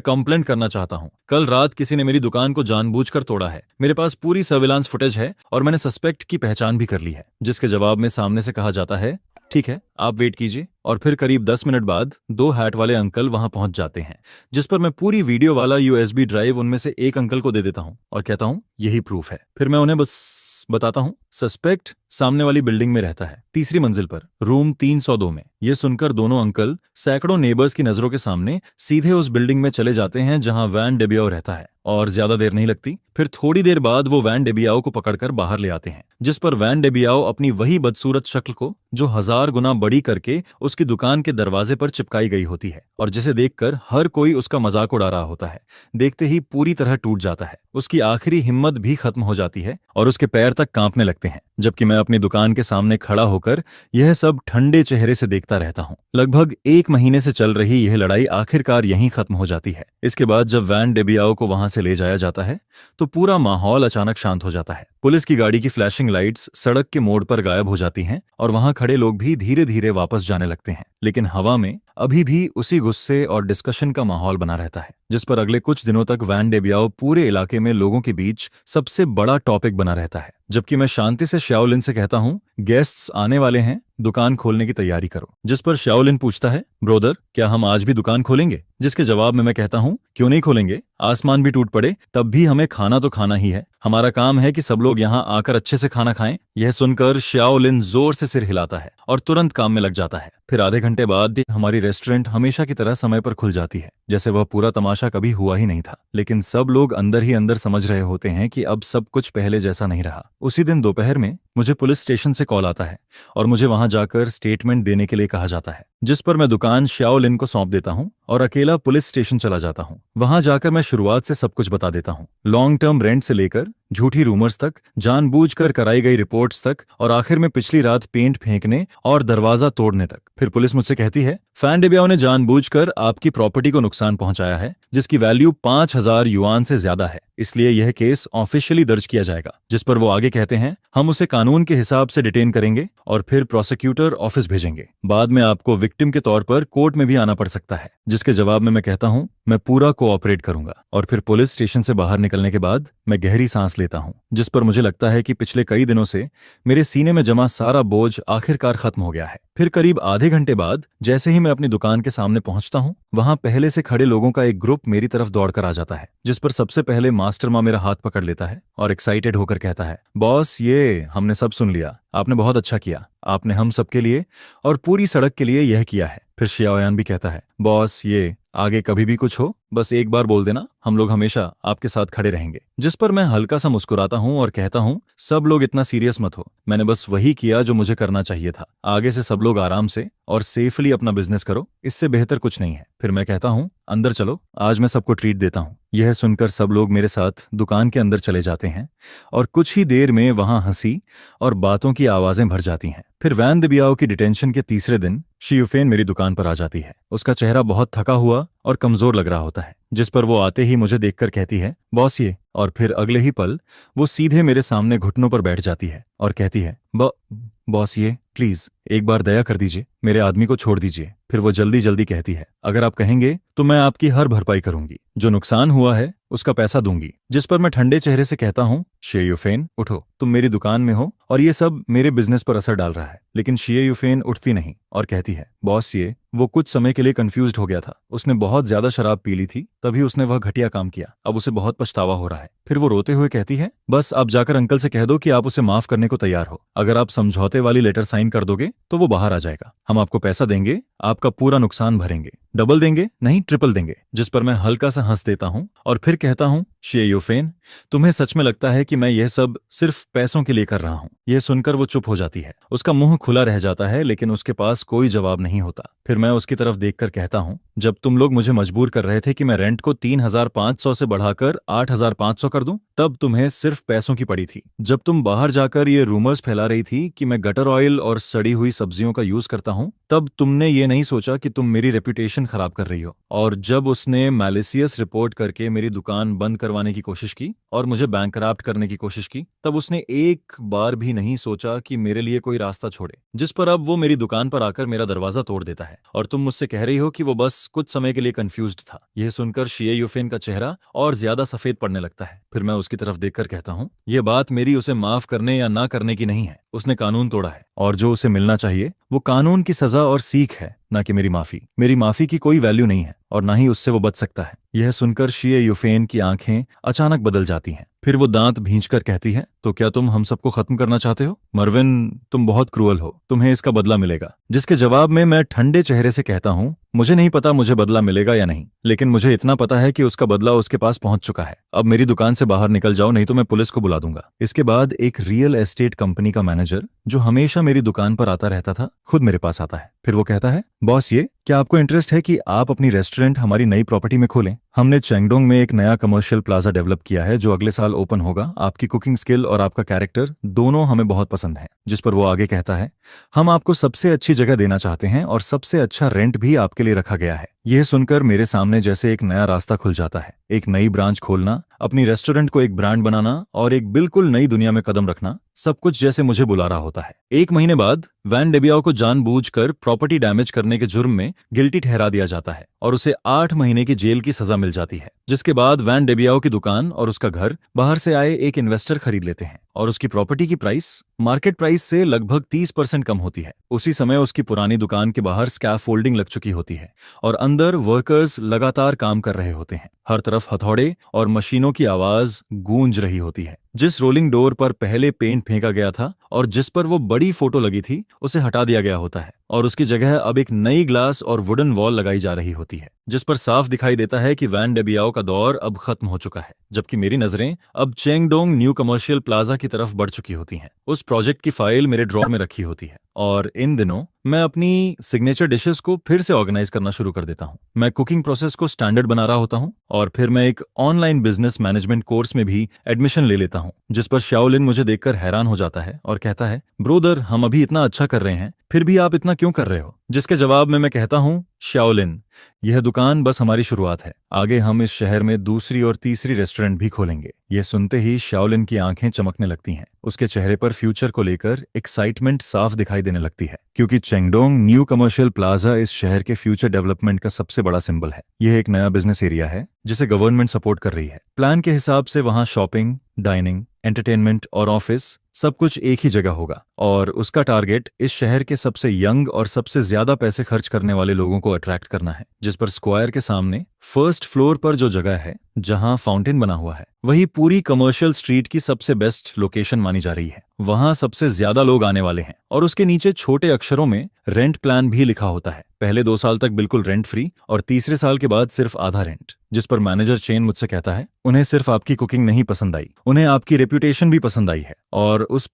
Speaker 1: कंप्लेंट करना चाहता हूँ। कल रात किसी ने मेरी दुकान को जानबूझकर तोड़ा है। मेरे पास पूरी सर्विलांस फुटेज है और मैंने सस्पेक्ट की पहचान भी कर ली है। जिसके जवाब में सामने से कहा जाता है, ठीक है, आप वेट कीजिए। और फिर करीब 10 मिनट बाद 2 हैट वाले अंकल वहां पहुंच जाते हैं। जिस पर मैं पूरी वीडियो वाला यूएसबी ड्राइव उनमें से एक अंकल को दे देता हूं और कहता हूं, यही प्रूफ है। फिर मैं उन्हें बस बताता हूं, सस्पेक्ट सामने वाली बिल्डिंग में रहता है, तीसरी मंजिल पर, रूम 302 में। ये सुनकर दोनों अंकल सैकड़ों नेबर्स की नजरों के सामने सीधे उस बिल्डिंग में चले जाते हैं जहां वैन डेबियाओ रहता है। और ज्यादा देर नहीं लगती, फिर थोड़ी देर बाद वो वैन डेबियाओ को पकड़कर बाहर ले आते हैं। जिस पर वैन डेबियाओ अपनी वही बदसूरत शक्ल को, जो 1000 गुना बड़ी करके उसकी दुकान के दरवाजे पर चिपकाई गई होती है और जिसे देखकर हर कोई उसका मजाक उड़ा रहा होता है, देखते ही पूरी तरह टूट जाता है। उसकी आखिरी हिम्मत भी खत्म हो जाती है और उसके पैर तक कांपने लगते हैं। जबकि मैं अपनी दुकान के सामने खड़ा होकर यह सब ठंडे चेहरे से देखता रहता हूँ। लगभग 1 महीने से चल रही यह लड़ाई आखिरकार यहीं खत्म हो जाती है। इसके बाद जब वैन डेबियाओ को वहां से ले जाया जाता है तो पूरा माहौल अचानक शांत हो जाता है। पुलिस की गाड़ी की फ्लैशिंग लाइट्स सड़क के मोड़ पर गायब हो जाती हैं और वहां खड़े लोग भी धीरे धीरे वापस जाने लगते हैं। लेकिन हवा में अभी भी उसी गुस्से और डिस्कशन का माहौल बना रहता है, जिस पर अगले कुछ दिनों तक वैन डेबियाओ पूरे इलाके में लोगों के बीच सबसे बड़ा टॉपिक बना रहता है। जबकि मैं शांति से शाओलिन से कहता हूँ, गेस्ट्स आने वाले हैं, दुकान खोलने की तैयारी करो। जिस पर शाओलिन पूछता है, ब्रोदर, क्या हम आज भी दुकान खोलेंगे? जिसके जवाब में मैं कहता हूँ, क्यों नहीं खोलेंगे? आसमान भी टूट पड़े तब भी हमें खाना तो खाना ही है। हमारा काम है कि सब लोग यहाँ आकर अच्छे से खाना खाएं। यह सुनकर शाओलिन जोर से सिर हिलाता है और तुरंत काम में लग जाता है। फिर आधे घंटे बाद हमारी रेस्टोरेंट हमेशा की तरह समय पर खुल जाती है, जैसे वह पूरा तमाशा कभी हुआ ही नहीं था। लेकिन सब लोग अंदर ही अंदर समझ रहे होते हैं कि अब सब कुछ पहले जैसा नहीं रहा। उसी दिन दोपहर में मुझे पुलिस स्टेशन से कॉल आता है और मुझे वहां जाकर स्टेटमेंट देने के लिए कहा जाता है। जिस पर मैं दुकान शाओलिन को सौंप देता हूं और अकेला पुलिस स्टेशन चला जाता हूं। वहां जाकर मैं शुरुआत से सब कुछ बता देता हूं, लॉन्ग टर्म रेंट से लेकर झूठी रूमर्स तक, जानबूझकर कराई गई रिपोर्ट्स तक और आखिर में पिछली रात पेंट फेंकने और दरवाजा तोड़ने तक। फिर पुलिस मुझसे कहती है, वैन डेबियाओ ने जानबूझकर आपकी प्रॉपर्टी को नुकसान पहुंचाया है जिसकी वैल्यू 5,000 युआन से ज्यादा है, इसलिए यह केस ऑफिशियली दर्ज किया जाएगा। जिस पर वो आगे कहते हैं, हम उसे कानून के हिसाब से डिटेन करेंगे और फिर प्रोसिक्यूटर ऑफिस भेजेंगे। बाद में आपको विक्टिम के तौर पर कोर्ट में भी आना पड़ सकता है। जिसके जवाब में मैं कहता हूं, मैं पूरा कोऑपरेट करूंगा। और फिर पुलिस स्टेशन से बाहर निकलने के बाद मैं गहरी सांस लेता हूं, जिस पर मुझे लगता है कि पिछले कई दिनों से मेरे सीने में जमा सारा बोझ आखिरकार खत्म हो गया है। फिर करीब आधे घंटे बाद जैसे ही मैं अपनी दुकान के सामने पहुंचता हूं, वहां पहले से खड़े लोगों का एक ग्रुप मेरी तरफ दौड़कर आ जाता है। जिस पर सबसे पहले मास्टर माँ मेरा हाथ पकड़ लेता है और एक्साइटेड होकर कहता है, बॉस, ये हमने सब सुन लिया, आपने बहुत अच्छा किया। आपने हम सबके लिए और पूरी सड़क के लिए यह किया है। फिर शियाओयान भी कहता है, बॉस, ये आगे कभी भी कुछ हो बस एक बार बोल देना, हम लोग हमेशा आपके साथ खड़े रहेंगे। जिस पर मैं हल्का सा मुस्कुराता हूं और कहता हूं, सब लोग इतना सीरियस मत हो, मैंने बस वही किया जो मुझे करना चाहिए था। आगे से सब लोग आराम से और सेफली अपना बिजनेस करो, इससे बेहतर कुछ नहीं है। फिर मैं कहता हूं, अंदर चलो, आज मैं सबको ट्रीट देता हूं। यह सुनकर सब लोग मेरे साथ दुकान के अंदर चले जाते हैं और कुछ ही देर में वहां हंसी और बातों की आवाजें भर जाती हैं। फिर वैन डेबियाओ की डिटेंशन के तीसरे दिन शियुफेन मेरी दुकान पर आ जाती है। उसका चेहरा बहुत थका हुआ और कमजोर लग रहा होता है। जिस पर वो आते ही मुझे देखकर कहती है, बॉस, ये। और फिर अगले ही पल वो सीधे मेरे सामने घुटनों पर बैठ जाती है और कहती है, बॉस, ये प्लीज एक बार दया कर दीजिए, मेरे आदमी को छोड़ दीजिए। फिर वो जल्दी जल्दी कहती है, अगर आप कहेंगे तो मैं आपकी हर भरपाई करूंगी, जो नुकसान हुआ है उसका पैसा दूंगी। जिस पर मैं ठंडे चेहरे से कहता हूँ, शियुफेन, उठो, तुम मेरी दुकान में हो और ये सब मेरे बिजनेस पर असर डाल रहा है। लेकिन शिए यूफेन उठती नहीं और कहती है, बॉस ये वो कुछ समय के लिए कंफ्यूज्ड हो गया था, उसने बहुत ज्यादा शराब पी ली थी, तभी उसने वह घटिया काम किया, अब उसे बहुत पछतावा हो रहा है। फिर वो रोते हुए कहती है, बस आप जाकर अंकल से कह दो कि आप उसे माफ करने को तैयार हो। अगर आप समझौते वाली लेटर साइन कर दोगे तो वो बाहर आ जाएगा, हम आपको पैसा देंगे, आपका पूरा नुकसान भरेंगे, डबल देंगे नहीं ट्रिपल देंगे। जिस पर मैं हल्का सा हंस देता हूँ और फिर कहता हूँ, शिए यूफेन तुम्हें सच में लगता है कि मैं यह सब सिर्फ पैसों के लिए कर रहा हूँ? यह सुनकर वो चुप हो जाती है, उसका मुंह खुला रह जाता है लेकिन उसके पास कोई जवाब नहीं होता। फिर मैं उसकी तरफ देखकर कहता हूँ, जब तुम लोग मुझे मजबूर कर रहे थे कि मैं रेंट को 3,500 से बढ़ाकर 8,500 कर दूं, तब तुम्हें सिर्फ पैसों की पड़ी थी। जब तुम बाहर जाकर ये रूमर्स फैला रही थी कि मैं गटर ऑयल और सड़ी हुई सब्जियों का यूज करता हूँ, तब तुमने ये नहीं सोचा कि तुम मेरी रेपुटेशन खराब कर रही हो। और जब उसने मैलिसियस रिपोर्ट करके मेरी दुकान बंद करवाने की कोशिश की और मुझे बैंकरप्ट करने की कोशिश की, तब उसने एक बार भी नहीं सोचा कि मेरे लिए कोई रास्ता छोड़े। जिस पर अब वो मेरी दुकान पर आकर मेरा दरवाजा तोड़ देता है और तुम मुझसे कह रही हो कि वो बस कुछ समय के लिए कंफ्यूज्ड था। यह सुनकर शिए यूफेन का चेहरा और ज्यादा सफेद पड़ने लगता है। फिर मैं उसकी तरफ देखकर कहता हूँ, यह बात मेरी उसे माफ करने या ना करने की नहीं है, उसने कानून तोड़ा है और जो उसे मिलना चाहिए वो कानून की सजा और सीख है, ना कि मेरी माफी। मेरी माफी की कोई वैल्यू नहीं है और ना ही उससे वो बच सकता है। यह सुनकर शिए यूफेन की आंखें अचानक बदल जाती हैं। फिर वो दांत भींचकर कहती है, तो क्या तुम हम सबको खत्म करना चाहते हो? मरविन तुम बहुत क्रूअल हो, तुम्हें इसका बदला मिलेगा। जिसके जवाब में मैं ठंडे चेहरे से कहता हूँ, मुझे नहीं पता मुझे बदला मिलेगा या नहीं, लेकिन मुझे इतना पता है कि उसका बदला उसके पास पहुंच चुका है। अब मेरी दुकान से बाहर निकल जाओ, नहीं तो मैं पुलिस को बुला दूंगा। इसके बाद एक रियल एस्टेट कंपनी का मैनेजर जो हमेशा मेरी दुकान पर आता रहता था, खुद मेरे पास आता है। फिर वो कहता है, बॉस ये क्या आपको इंटरेस्ट है कि आप अपनी रेस्टोरेंट हमारी नई प्रॉपर्टी में खोलें? हमने चेंगडोंग में एक नया कमर्शियल प्लाजा डेवलप किया है जो अगले साल ओपन होगा। आपकी कुकिंग स्किल और आपका कैरेक्टर दोनों हमें बहुत पसंद है। जिस पर वो आगे कहता है, हम आपको सबसे अच्छी जगह देना चाहते हैं और सबसे अच्छा रेंट भी आपके लिए रखा गया है। यह सुनकर मेरे सामने जैसे एक नया रास्ता खुल जाता है। एक नई ब्रांच खोलना, अपनी रेस्टोरेंट को एक ब्रांड बनाना और एक बिल्कुल नई दुनिया में कदम रखना, सब कुछ जैसे मुझे बुला रहा होता है। 1 महीने बाद वैन डेबियाओ को जानबूझकर प्रॉपर्टी डैमेज करने के जुर्म में गिल्टी ठहरा दिया जाता है और उसे 8 महीने की जेल की सजा मिल जाती है। जिसके बाद वैन डेबियाओ की दुकान और उसका घर बाहर से आए एक इन्वेस्टर खरीद लेते हैं और उसकी प्रॉपर्टी की प्राइस मार्केट प्राइस से लगभग 30% कम होती है। उसी समय उसकी पुरानी दुकान के बाहर स्कैफोल्डिंग लग चुकी होती है और अंदर वर्कर्स लगातार काम कर रहे होते हैं। हर तरफ हथौड़े और मशीनों की आवाज गूंज रही होती है। जिस रोलिंग डोर पर पहले पेंट फेंका गया था और जिस पर वो बड़ी फोटो लगी थी, उसे हटा दिया गया होता है और उसकी जगह अब एक नई ग्लास और वुडन वॉल लगाई जा रही होती है, जिस पर साफ दिखाई देता है कि वैन डेबियाओ का दौर अब खत्म हो चुका है। जबकि मेरी नजरें अब चेंगडोंग न्यू कमर्शियल प्लाजा की तरफ बढ़ चुकी होती हैं। उस प्रोजेक्ट की फाइल मेरे ड्रॉर में रखी होती है और इन दिनों मैं अपनी सिग्नेचर डिशेस को फिर से ऑर्गेनाइज करना शुरू कर देता हूँ। मैं कुकिंग प्रोसेस को स्टैंडर्ड बना रहा होता हूँ और फिर मैं एक ऑनलाइन बिजनेस मैनेजमेंट कोर्स में भी एडमिशन ले लेता हूँ, जिस पर शाओलिन मुझे देखकर हैरान हो जाता है और कहता है, ब्रोदर हम अभी इतना अच्छा कर रहे हैं, फिर भी आप इतना क्यों कर रहे हो? जिसके जवाब में मैं कहता हूँ, शाओलिन यह दुकान बस हमारी शुरुआत है, आगे हम इस शहर में दूसरी और तीसरी रेस्टोरेंट भी खोलेंगे। यह सुनते ही शाओलिन की आंखें चमकने लगती हैं। उसके चेहरे पर फ्यूचर को लेकर एक्साइटमेंट साफ दिखाई देने लगती है, क्योंकि चेंगडोंग न्यू कमर्शियल प्लाजा इस शहर के फ्यूचर डेवलपमेंट का सबसे बड़ा सिंबल है। यह एक नया बिजनेस एरिया है जिसे गवर्नमेंट सपोर्ट कर रही है। प्लान के हिसाब से वहां शॉपिंग, डाइनिंग, एंटरटेनमेंट और ऑफिस सब कुछ एक ही जगह होगा और उसका टारगेट इस शहर के सबसे यंग और सबसे ज्यादा पैसे खर्च करने वाले लोगों को अट्रैक्ट करना है। जिस पर स्क्वायर के सामने फर्स्ट फ्लोर पर जो जगह है जहां फाउंटेन बना हुआ है, वही पूरी कमर्शियल स्ट्रीट की सबसे बेस्ट लोकेशन मानी जा रही है। वहां सबसे ज्यादा लोग आने वाले हैं और उसके नीचे छोटे अक्षरों में रेंट प्लान भी लिखा होता है। पहले 2 साल तक बिल्कुल रेंट फ्री और तीसरे साल के बाद सिर्फ आधा रेंट। जिस पर मैनेजर चेन मुझसे कहता है, उन्हें सिर्फ आपकी कुकिंग नहीं पसंद आई, उन्हें आपकी रेप्यूटेशन भी पसंद आई है और उस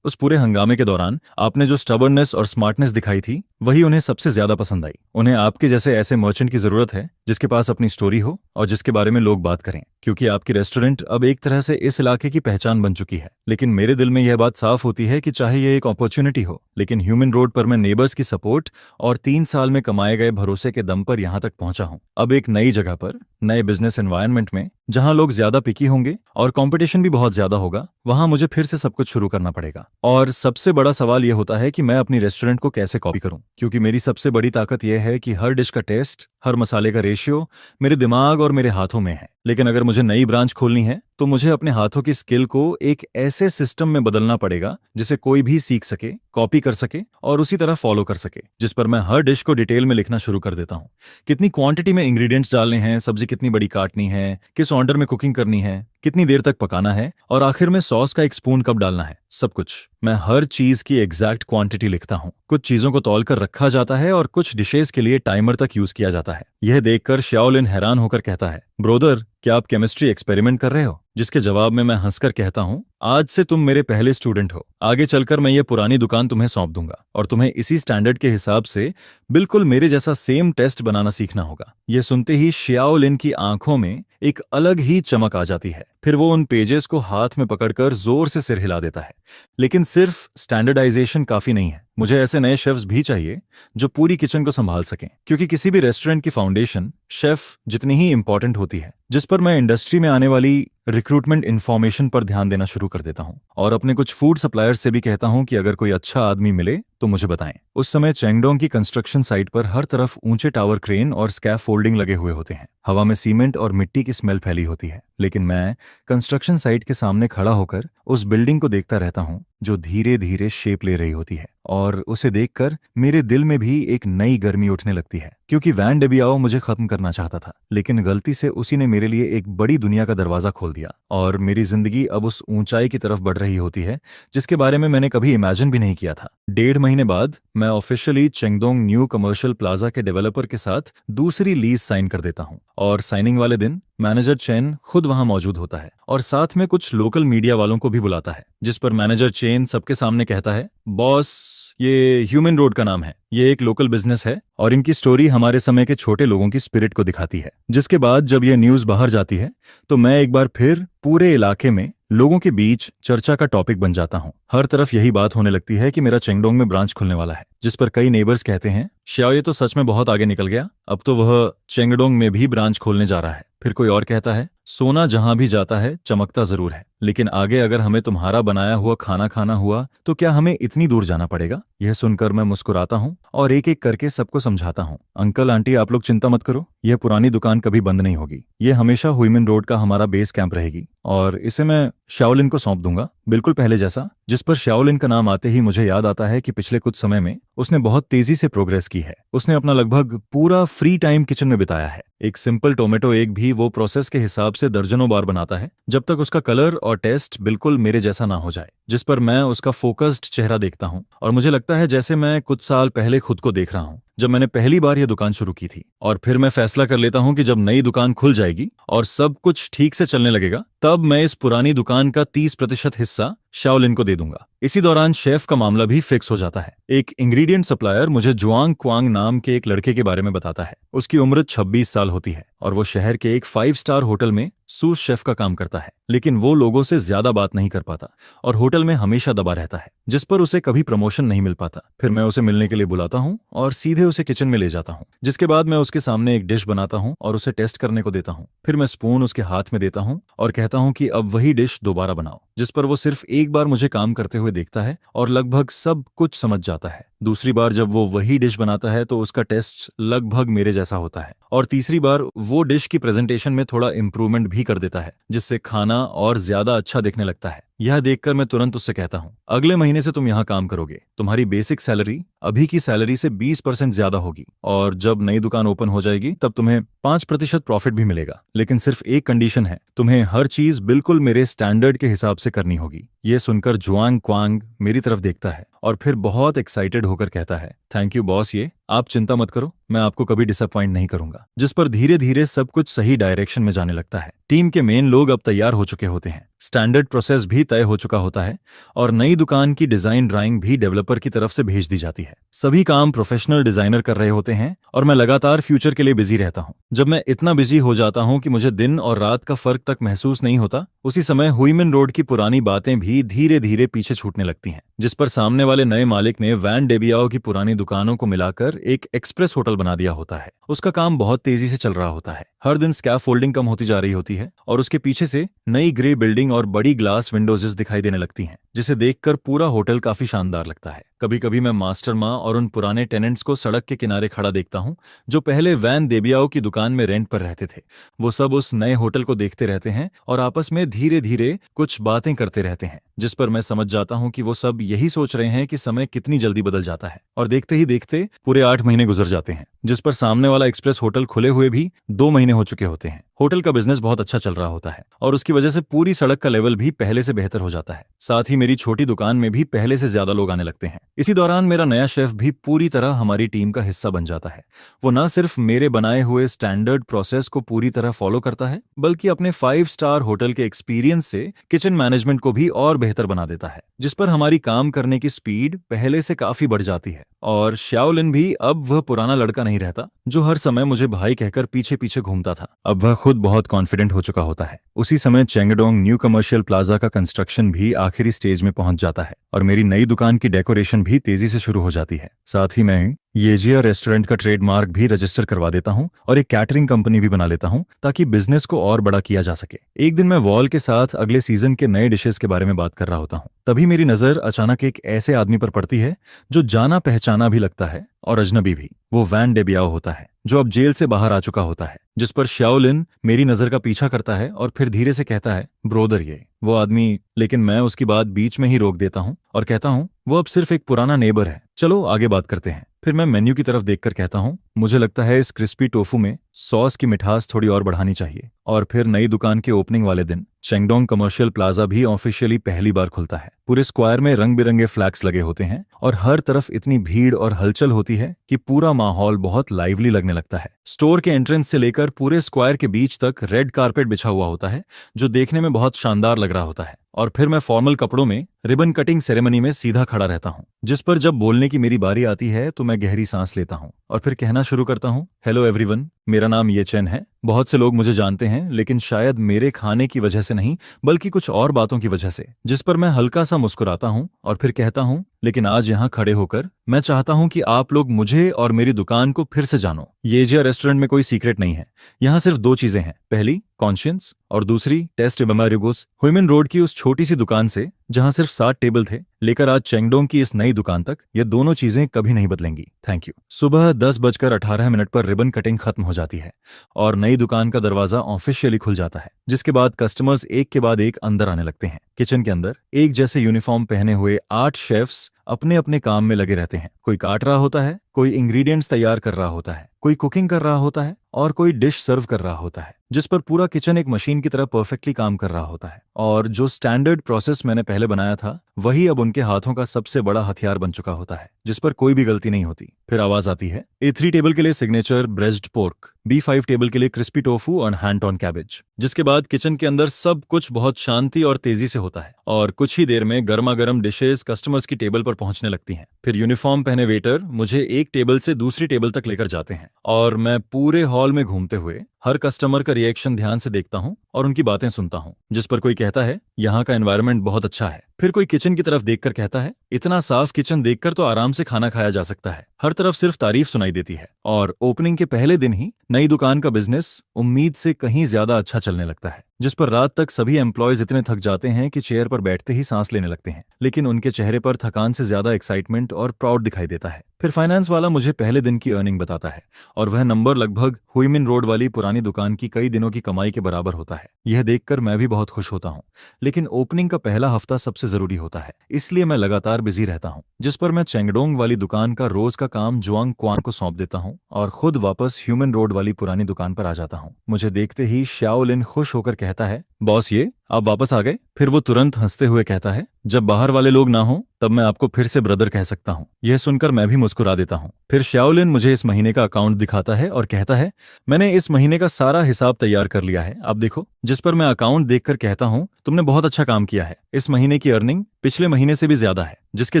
Speaker 1: पूरे हंगामे के दौरान आपने जो स्टबर्ननेस और स्मार्टनेस दिखाई थी, वही उन्हें सबसे ज्यादा पसंद आई। उन्हें आपके जैसे ऐसे मर्चेंट की जरूरत है जिसके पास अपनी स्टोरी हो और जिसके बारे में लोग बात करें, क्योंकि आपकी रेस्टोरेंट अब एक तरह से इस इलाके की पहचान बन चुकी है। लेकिन मेरे दिल में यह बात साफ होती है कि चाहे यह एक अपॉर्चुनिटी हो, लेकिन ह्यूमन रोड पर मैं नेबर्स की सपोर्ट और 3 साल में कमाए गए भरोसे के दम पर यहां तक पहुंचा हूं। अब एक नई जगह पर, नए बिजनेस एनवायरनमेंट में, जहां लोग ज्यादा पिकी होंगे और कंपटीशन भी बहुत ज्यादा होगा, वहां मुझे फिर से सब कुछ शुरू करना पड़ेगा। और सबसे बड़ा सवाल यह होता है कि मैं अपनी रेस्टोरेंट को कैसे कॉपी करूं, क्योंकि मेरी सबसे बड़ी ताकत यह है कि हर डिश का टेस्ट, हर मसाले का रेशियो मेरे दिमाग और मेरे हाथों में है। लेकिन अगर मुझे मुझे नई ब्रांच खोलनी है तो मुझे अपने हाथों की स्किल को एक ऐसे सिस्टम में बदलना पड़ेगा जिसे कोई भी सीख सके, कॉपी कर सके और उसी तरह फॉलो कर सके, जिस पर मैं हर डिश को डिटेल में लिखना शुरू कर देता हूँ। कितनी क्वांटिटी में इंग्रेडिएंट्स डालने हैं, सब्जी कितनी बड़ी काटनी है, किस ऑर्डर में कुकिंग करनी है, कितनी देर तक पकाना है और आखिर में सॉस का एक स्पून कब डालना है, सब कुछ। मैं हर चीज की एग्जैक्ट क्वांटिटी लिखता हूँ। कुछ चीजों को तौल कर रखा जाता है और कुछ डिशेस के लिए टाइमर तक यूज किया जाता है। यह देखकर शाओलिन हैरान होकर कहता है, ब्रोदर, क्या आप केमिस्ट्री एक्सपेरिमेंट कर रहे हो? जिसके जवाब में मैं हंसकर कहता हूँ, आज से तुम मेरे पहले स्टूडेंट हो। आगे चलकर मैं ये पुरानी दुकान तुम्हें सौंप दूंगा और तुम्हें इसी स्टैंडर्ड के हिसाब से बिल्कुल मेरे जैसा सेम टेस्ट बनाना सीखना होगा। यह सुनते ही शाओलिन की आंखों में एक अलग ही चमक आ जाती है। फिर वो उन पेजेस को हाथ में पकड़कर जोर से सिर हिला देता है। लेकिन सिर्फ स्टैंडर्डाइजेशन काफी नहीं है, मुझे ऐसे नए शेफ्स भी चाहिए जो पूरी किचन को संभाल सकें, क्योंकि किसी भी रेस्टोरेंट की फाउंडेशन शेफ जितनी ही इंपॉर्टेंट होती है। जिस पर मैं इंडस्ट्री में आने वाली रिक्रूटमेंट इन्फॉर्मेशन पर ध्यान देना शुरू कर देता हूं और अपने कुछ फूड सप्लायर्स से भी कहता हूं कि अगर कोई अच्छा आदमी मिले तो मुझे बताएं। उस समय चेंगडोंग की कंस्ट्रक्शन साइट पर हर तरफ ऊंचे टावर क्रेन और स्कैफोल्डिंग लगे हुए होते हैं। हवा में सीमेंट और मिट्टी की स्मेल फैली होती है, लेकिन मैं कंस्ट्रक्शन साइट के सामने खड़ा होकर उस बिल्डिंग को देखता रहता हूं जो धीरे धीरे शेप ले रही होती है और उसे देखकर मेरे दिल में भी एक नई गर्मी उठने लगती है, क्योंकि वैन डेबियाओ मुझे खत्म करना चाहता था, लेकिन गलती से उसी ने मेरे लिए एक बड़ी दुनिया का दरवाजा खोल दिया और मेरी जिंदगी अब उस ऊंचाई की तरफ बढ़ रही होती है जिसके बारे में मैंने कभी इमेजिन भी नहीं किया था। 1.5 महीने बाद मैं ऑफिशियली चेंगडोंग न्यू कमर्शियल प्लाजा के डेवलपर के साथ दूसरी लीज साइन कर देता हूं और साइनिंग वाले दिन मैनेजर चेन खुद वहां मौजूद होता है और साथ में कुछ लोकल मीडिया वालों को भी बुलाता है, जिस पर मैनेजर चेन सबके सामने कहता है, बॉस, ये ह्यूमन रोड का नाम है, ये एक लोकल बिजनेस है और इनकी स्टोरी हमारे समय के छोटे लोगों की स्पिरिट को दिखाती है। जिसके बाद जब यह न्यूज बाहर जाती है तो मैं एक बार फिर पूरे इलाके में लोगों के बीच चर्चा का टॉपिक बन जाता हूं। हर तरफ यही बात होने लगती है कि मेरा चेंगडोंग में ब्रांच खुलने वाला है, जिस पर कई नेबर्स कहते हैं, श्याओ ये तो सच में बहुत आगे निकल गया, अब तो वह चेंगडोंग में भी ब्रांच खोलने जा रहा है। फिर कोई और कहता है, सोना जहां भी जाता है चमकता जरूर है, लेकिन आगे अगर हमें तुम्हारा बनाया हुआ खाना खाना हुआ तो क्या हमें इतनी दूर जाना पड़ेगा? यह सुनकर मैं मुस्कुराता हूं और एक एक करके सबको समझाता हूं, अंकल आंटी आप लोग चिंता मत करो, यह पुरानी दुकान कभी बंद नहीं होगी, यह हमेशा हुइमिन रोड का हमारा बेस कैंप रहेगी और इसे मैं शाओलिन को सौंप दूंगा, बिल्कुल पहले जैसा। जिस पर शाओलिन का नाम आते ही मुझे याद आता है कि पिछले कुछ समय में उसने बहुत तेजी से प्रोग्रेस की है। उसने अपना लगभग पूरा फ्री टाइम किचन में बिताया है। एक सिंपल टोमेटो एग भी वो प्रोसेस के हिसाब से दर्जनों बार बनाता है जब तक उसका कलर और टेस्ट बिल्कुल मेरे जैसा ना हो जाए। जिस पर मैं उसका फोकस्ड चेहरा देखता हूं और मुझे लगता है जैसे मैं कुछ साल पहले खुद को देख रहा हूं जब मैंने पहली बार यह दुकान शुरू की थी। और फिर मैं फैसला कर लेता हूं कि जब नई दुकान खुल जाएगी और सब कुछ ठीक से चलने लगेगा तब मैं इस पुरानी दुकान का 30% हिस्सा शाओलिन को दे दूंगा। इसी दौरान शेफ का मामला भी फिक्स हो जाता है। एक इंग्रेडिएंट सप्लायर मुझे जुआंग क्वांग नाम के एक लड़के के बारे में बताता है। उसकी उम्र 26 साल होती है और वो शहर के एक 5 स्टार होटल में सूस शेफ का काम करता है, लेकिन वो लोगों से ज्यादा बात नहीं कर पाता और होटल में हमेशा दबा रहता है, जिस पर उसे कभी प्रमोशन नहीं मिल पाता। फिर मैं उसे मिलने के लिए बुलाता हूँ और सीधे उसे किचन में ले जाता हूँ, जिसके बाद मैं उसके सामने एक डिश बनाता हूँ और उसे टेस्ट करने को देता हूँ। फिर मैं स्पून उसके हाथ में देता हूँ और कहता हूँ कि अब वही डिश दोबारा बनाओ, जिस पर वो सिर्फ एक बार मुझे काम करते हुए देखता है और लगभग सब कुछ समझ जाता है। दूसरी बार जब वो वही डिश बनाता है तो उसका टेस्ट लगभग मेरे जैसा होता है और तीसरी बार वो डिश की प्रेजेंटेशन में थोड़ा इंप्रूवमेंट भी कर देता है, जिससे खाना और ज्यादा अच्छा दिखने लगता है। यह देखकर मैं तुरंत उससे कहता हूँ, अगले महीने से तुम यहाँ काम करोगे, तुम्हारी बेसिक सैलरी अभी की सैलरी से 20% ज्यादा होगी और जब नई दुकान ओपन हो जाएगी तब तुम्हें 5% प्रॉफिट भी मिलेगा, लेकिन सिर्फ एक कंडीशन है, तुम्हें हर चीज बिल्कुल मेरे स्टैंडर्ड के हिसाब से करनी होगी। ये सुनकर जुआंग क्वांग मेरी तरफ देखता है और फिर बहुत एक्साइटेड होकर कहता है, थैंक यू बॉस, ये आप चिंता मत करो, मैं आपको कभी डिसअपॉइंट नहीं करूंगा। जिस पर धीरे धीरे सब कुछ सही डायरेक्शन में जाने लगता है। टीम के मेन लोग अब तैयार हो चुके होते हैं, स्टैंडर्ड प्रोसेस भी तय हो चुका होता है और नई दुकान की डिजाइन ड्राइंग भी डेवलपर की तरफ से भेज दी जाती है। सभी काम प्रोफेशनल डिजाइनर कर रहे होते हैं और मैं लगातार फ्यूचर के लिए बिजी रहता हूँ। जब मैं इतना बिजी हो जाता हूँ कि मुझे दिन और रात का फर्क तक महसूस नहीं होता, उसी समय हुइमिन रोड की पुरानी बातें भी धीरे धीरे पीछे छूटने लगती हैं, जिस पर सामने वाले नए मालिक ने वैन डेबियाओ की पुरानी दुकानों को मिलाकर एक एक्सप्रेस होटल बना दिया होता है। उसका काम बहुत तेजी से चल रहा होता है। हर दिन स्कैफोल्डिंग कम होती जा रही होती है और उसके पीछे से नई ग्रे बिल्डिंग और बड़ी ग्लास विंडोजेस दिखाई देने लगती हैं, जिसे देखकर पूरा होटल काफी शानदार लगता है। कभी कभी मैं मास्टर माँ और उन पुराने टेनेंट्स को सड़क के किनारे खड़ा देखता हूँ जो पहले वैन देबियाओ की दुकान में रेंट पर रहते थे। वो सब उस नए होटल को देखते रहते हैं और आपस में धीरे धीरे कुछ बातें करते रहते हैं, जिस पर मैं समझ जाता हूँ कि वो सब यही सोच रहे हैं कि समय कितनी जल्दी बदल जाता है। और देखते ही देखते पूरे 8 महीने गुजर जाते हैं, जिस पर सामने वाला एक्सप्रेस होटल खुले हुए भी 2 महीने हो चुके होते हैं। होटल का बिजनेस बहुत अच्छा चल रहा होता है और उसकी वजह से पूरी सड़क का लेवल भी पहले से बेहतर हो जाता है। साथ ही मेरी छोटी दुकान में भी पहले से ज्यादा लोग आने लगते हैं। इसी दौरान मेरा नया शेफ भी पूरी तरह हमारी टीम का हिस्सा बन जाता है। वो न सिर्फ मेरे बनाए हुए स्टैंडर्ड प्रोसेस को पूरी तरह फॉलो करता है, बल्कि अपने 5 स्टार होटल के एक्सपीरियंस से किचन मैनेजमेंट को भी और बेहतर बना देता है, जिस पर हमारी काम करने की स्पीड पहले से काफी बढ़ जाती है। और शाओलिन भी अब वह पुराना लड़का नहीं रहता जो हर समय मुझे भाई कहकर पीछे पीछे घूमता था। अब वह खुद बहुत कॉन्फिडेंट हो चुका होता है। उसी समय चेंगडोंग न्यू कमर्शियल प्लाजा का कंस्ट्रक्शन भी आखिरी स्टेज में पहुंच जाता है और मेरी नई दुकान की डेकोरेशन भी तेजी से शुरू हो जाती है। साथ ही मैं येजिया रेस्टोरेंट का ट्रेडमार्क भी रजिस्टर करवा देता हूं और एक कैटरिंग कंपनी भी बना लेता हूं ताकि बिजनेस को और बड़ा किया जा सके। एक दिन मैं वॉल के साथ अगले सीजन के नए डिशेस के बारे में बात कर रहा होता हूं, तभी मेरी नजर अचानक एक ऐसे आदमी पर पड़ती है जो जाना पहचाना भी लगता है और अजनबी भी। वो वैन डेबियाओ होता है जो अब जेल से बाहर आ चुका होता है, जिस पर शाओलिन मेरी नजर का पीछा करता है और फिर धीरे से कहता है, ब्रोदर ये वो आदमी। लेकिन मैं उसकी बात बीच में ही रोक देता हूँ और कहता हूँ वो अब सिर्फ एक पुराना नेबर है, चलो आगे बात करते हैं। फिर मैं मेन्यू की तरफ देखकर कहता हूँ, मुझे लगता है इस क्रिस्पी टोफू में सॉस की मिठास थोड़ी और बढ़ानी चाहिए। और फिर नई दुकान के ओपनिंग वाले दिन चेंगडोंग कमर्शियल प्लाजा भी ऑफिशियली पहली बार खुलता है। पूरे स्क्वायर में रंग बिरंगे फ्लैग्स लगे होते हैं और हर तरफ इतनी भीड़ और हलचल होती है कि पूरा माहौल बहुत लाइवली लगने लगता है। स्टोर के एंट्रेंस से लेकर पूरे स्क्वायर के बीच तक रेड कारपेट बिछा हुआ होता है जो देखने में बहुत शानदार लग रहा होता है। और फिर मैं फॉर्मल कपड़ों में रिबन कटिंग सेरेमनी में सीधा खड़ा रहता हूँ, जिस पर जब बोलने की मेरी बारी आती है तो मैं गहरी सांस लेता हूँ और फिर कहना शुरू करता हूँ, हेलो एवरीवन, मेरा नाम ये चेन है। बहुत से लोग मुझे जानते हैं, लेकिन शायद मेरे खाने की वजह से नहीं बल्कि कुछ और बातों की वजह से। जिस पर मैं हल्का सा मुस्कुराता हूँ और फिर कहता हूँ, लेकिन आज यहाँ खड़े होकर मैं चाहता हूँ कि आप लोग मुझे और मेरी दुकान को फिर से जानो। येजिया रेस्टोरेंट में कोई सीक्रेट नहीं है। यहाँ सिर्फ 2 चीजें हैं, पहली कॉन्शियंस और दूसरी टेस्ट बेमारिगोस। हुइमिन रोड की उस छोटी सी दुकान से जहाँ सिर्फ 7 टेबल थे लेकर आज चेंगडोंग की इस नई दुकान तक, ये दोनों चीजें कभी नहीं बदलेंगी। Thank you. सुबह 10:18 पर रिबन कटिंग खत्म हो जाती है और नई दुकान का दरवाजा ऑफिशियली खुल जाता है, जिसके बाद कस्टमर्स एक के बाद एक अंदर आने लगते हैं। किचन के अंदर एक जैसे यूनिफॉर्म पहने हुए 8 शेफ्स अपने अपने काम में लगे रहते हैं। कोई काट रहा होता है, कोई इंग्रेडिएंट्स तैयार कर रहा होता है, कोई कुकिंग कर रहा होता है और कोई डिश सर्व कर रहा होता है, जिस पर पूरा किचन एक मशीन की तरह परफेक्टली काम कर रहा होता है। और जो स्टैंडर्ड प्रोसेस मैंने पहले बनाया था वही अब उनके हाथों का सबसे बड़ा हथियार बन चुका होता है, जिस पर कोई भी गलती नहीं होती। फिर आवाज आती है, A3 टेबल के लिए signature braced pork, B5 table के लिए क्रिस्पी टोफू और हैंड ऑन कैबेज। जिसके बाद किचन के अंदर सब कुछ बहुत शांति और तेजी से होता है और कुछ ही देर में गर्मा गर्म डिशेस कस्टमर्स की टेबल पर पहुंचने लगती हैं। फिर यूनिफॉर्म पहने वेटर मुझे एक टेबल से दूसरी टेबल तक लेकर जाते हैं और मैं पूरे हॉल में घूमते हुए हर कस्टमर का रिएक्शन ध्यान से देखता हूं और उनकी बातें सुनता हूं। जिस पर कोई कहता है, यहाँ का एनवायरनमेंट बहुत अच्छा है। फिर कोई किचन की तरफ देखकर कहता है, इतना साफ किचन देखकर तो आराम से खाना खाया जा सकता है। हर तरफ सिर्फ तारीफ सुनाई देती है और ओपनिंग के पहले दिन ही नई दुकान का बिजनेस उम्मीद से कहीं ज्यादा अच्छा चलने लगता है, जिस पर रात तक सभी एम्प्लॉयज इतने थक जाते हैं कि चेयर पर बैठते ही सांस लेने लगते हैं, लेकिन उनके चेहरे पर थकान से ज्यादा एक्साइटमेंट और प्राउड दिखाई देता है। फिर फाइनेंस वाला मुझे पहले दिन की अर्निंग बताता है और वह नंबर लगभग हुइमिन रोड वाली पुरानी दुकान की कई दिनों की कमाई के बराबर होता है। यह देखकर मैं भी बहुत खुश होता हूँ, लेकिन ओपनिंग का पहला हफ्ता सबसे जरूरी होता है, इसलिए मैं लगातार बिजी रहता हूँ। जिस पर मैं चेंगडोंग वाली दुकान का रोज का काम जुआंग क्वान को सौंप देता हूँ और खुद वापस ह्यूमन रोड वाली पुरानी दुकान पर आ जाता हूँ। मुझे देखते ही शाओलिन खुश होकर कहता है, बॉस ये आप वापस आ गए। फिर वो तुरंत हंसते हुए कहता है, जब बाहर वाले लोग ना हो तब मैं आपको फिर से ब्रदर कह सकता हूँ। यह सुनकर मैं भी मुस्कुरा देता हूँ। फिर शाओलिन मुझे इस महीने का अकाउंट दिखाता है और कहता है, मैंने इस महीने का सारा हिसाब तैयार कर लिया है, आप देखो। जिस पर मैं अकाउंट देखकर कहता हूँ, तुमने बहुत अच्छा काम किया है, इस महीने की अर्निंग पिछले महीने से भी ज्यादा है। जिसके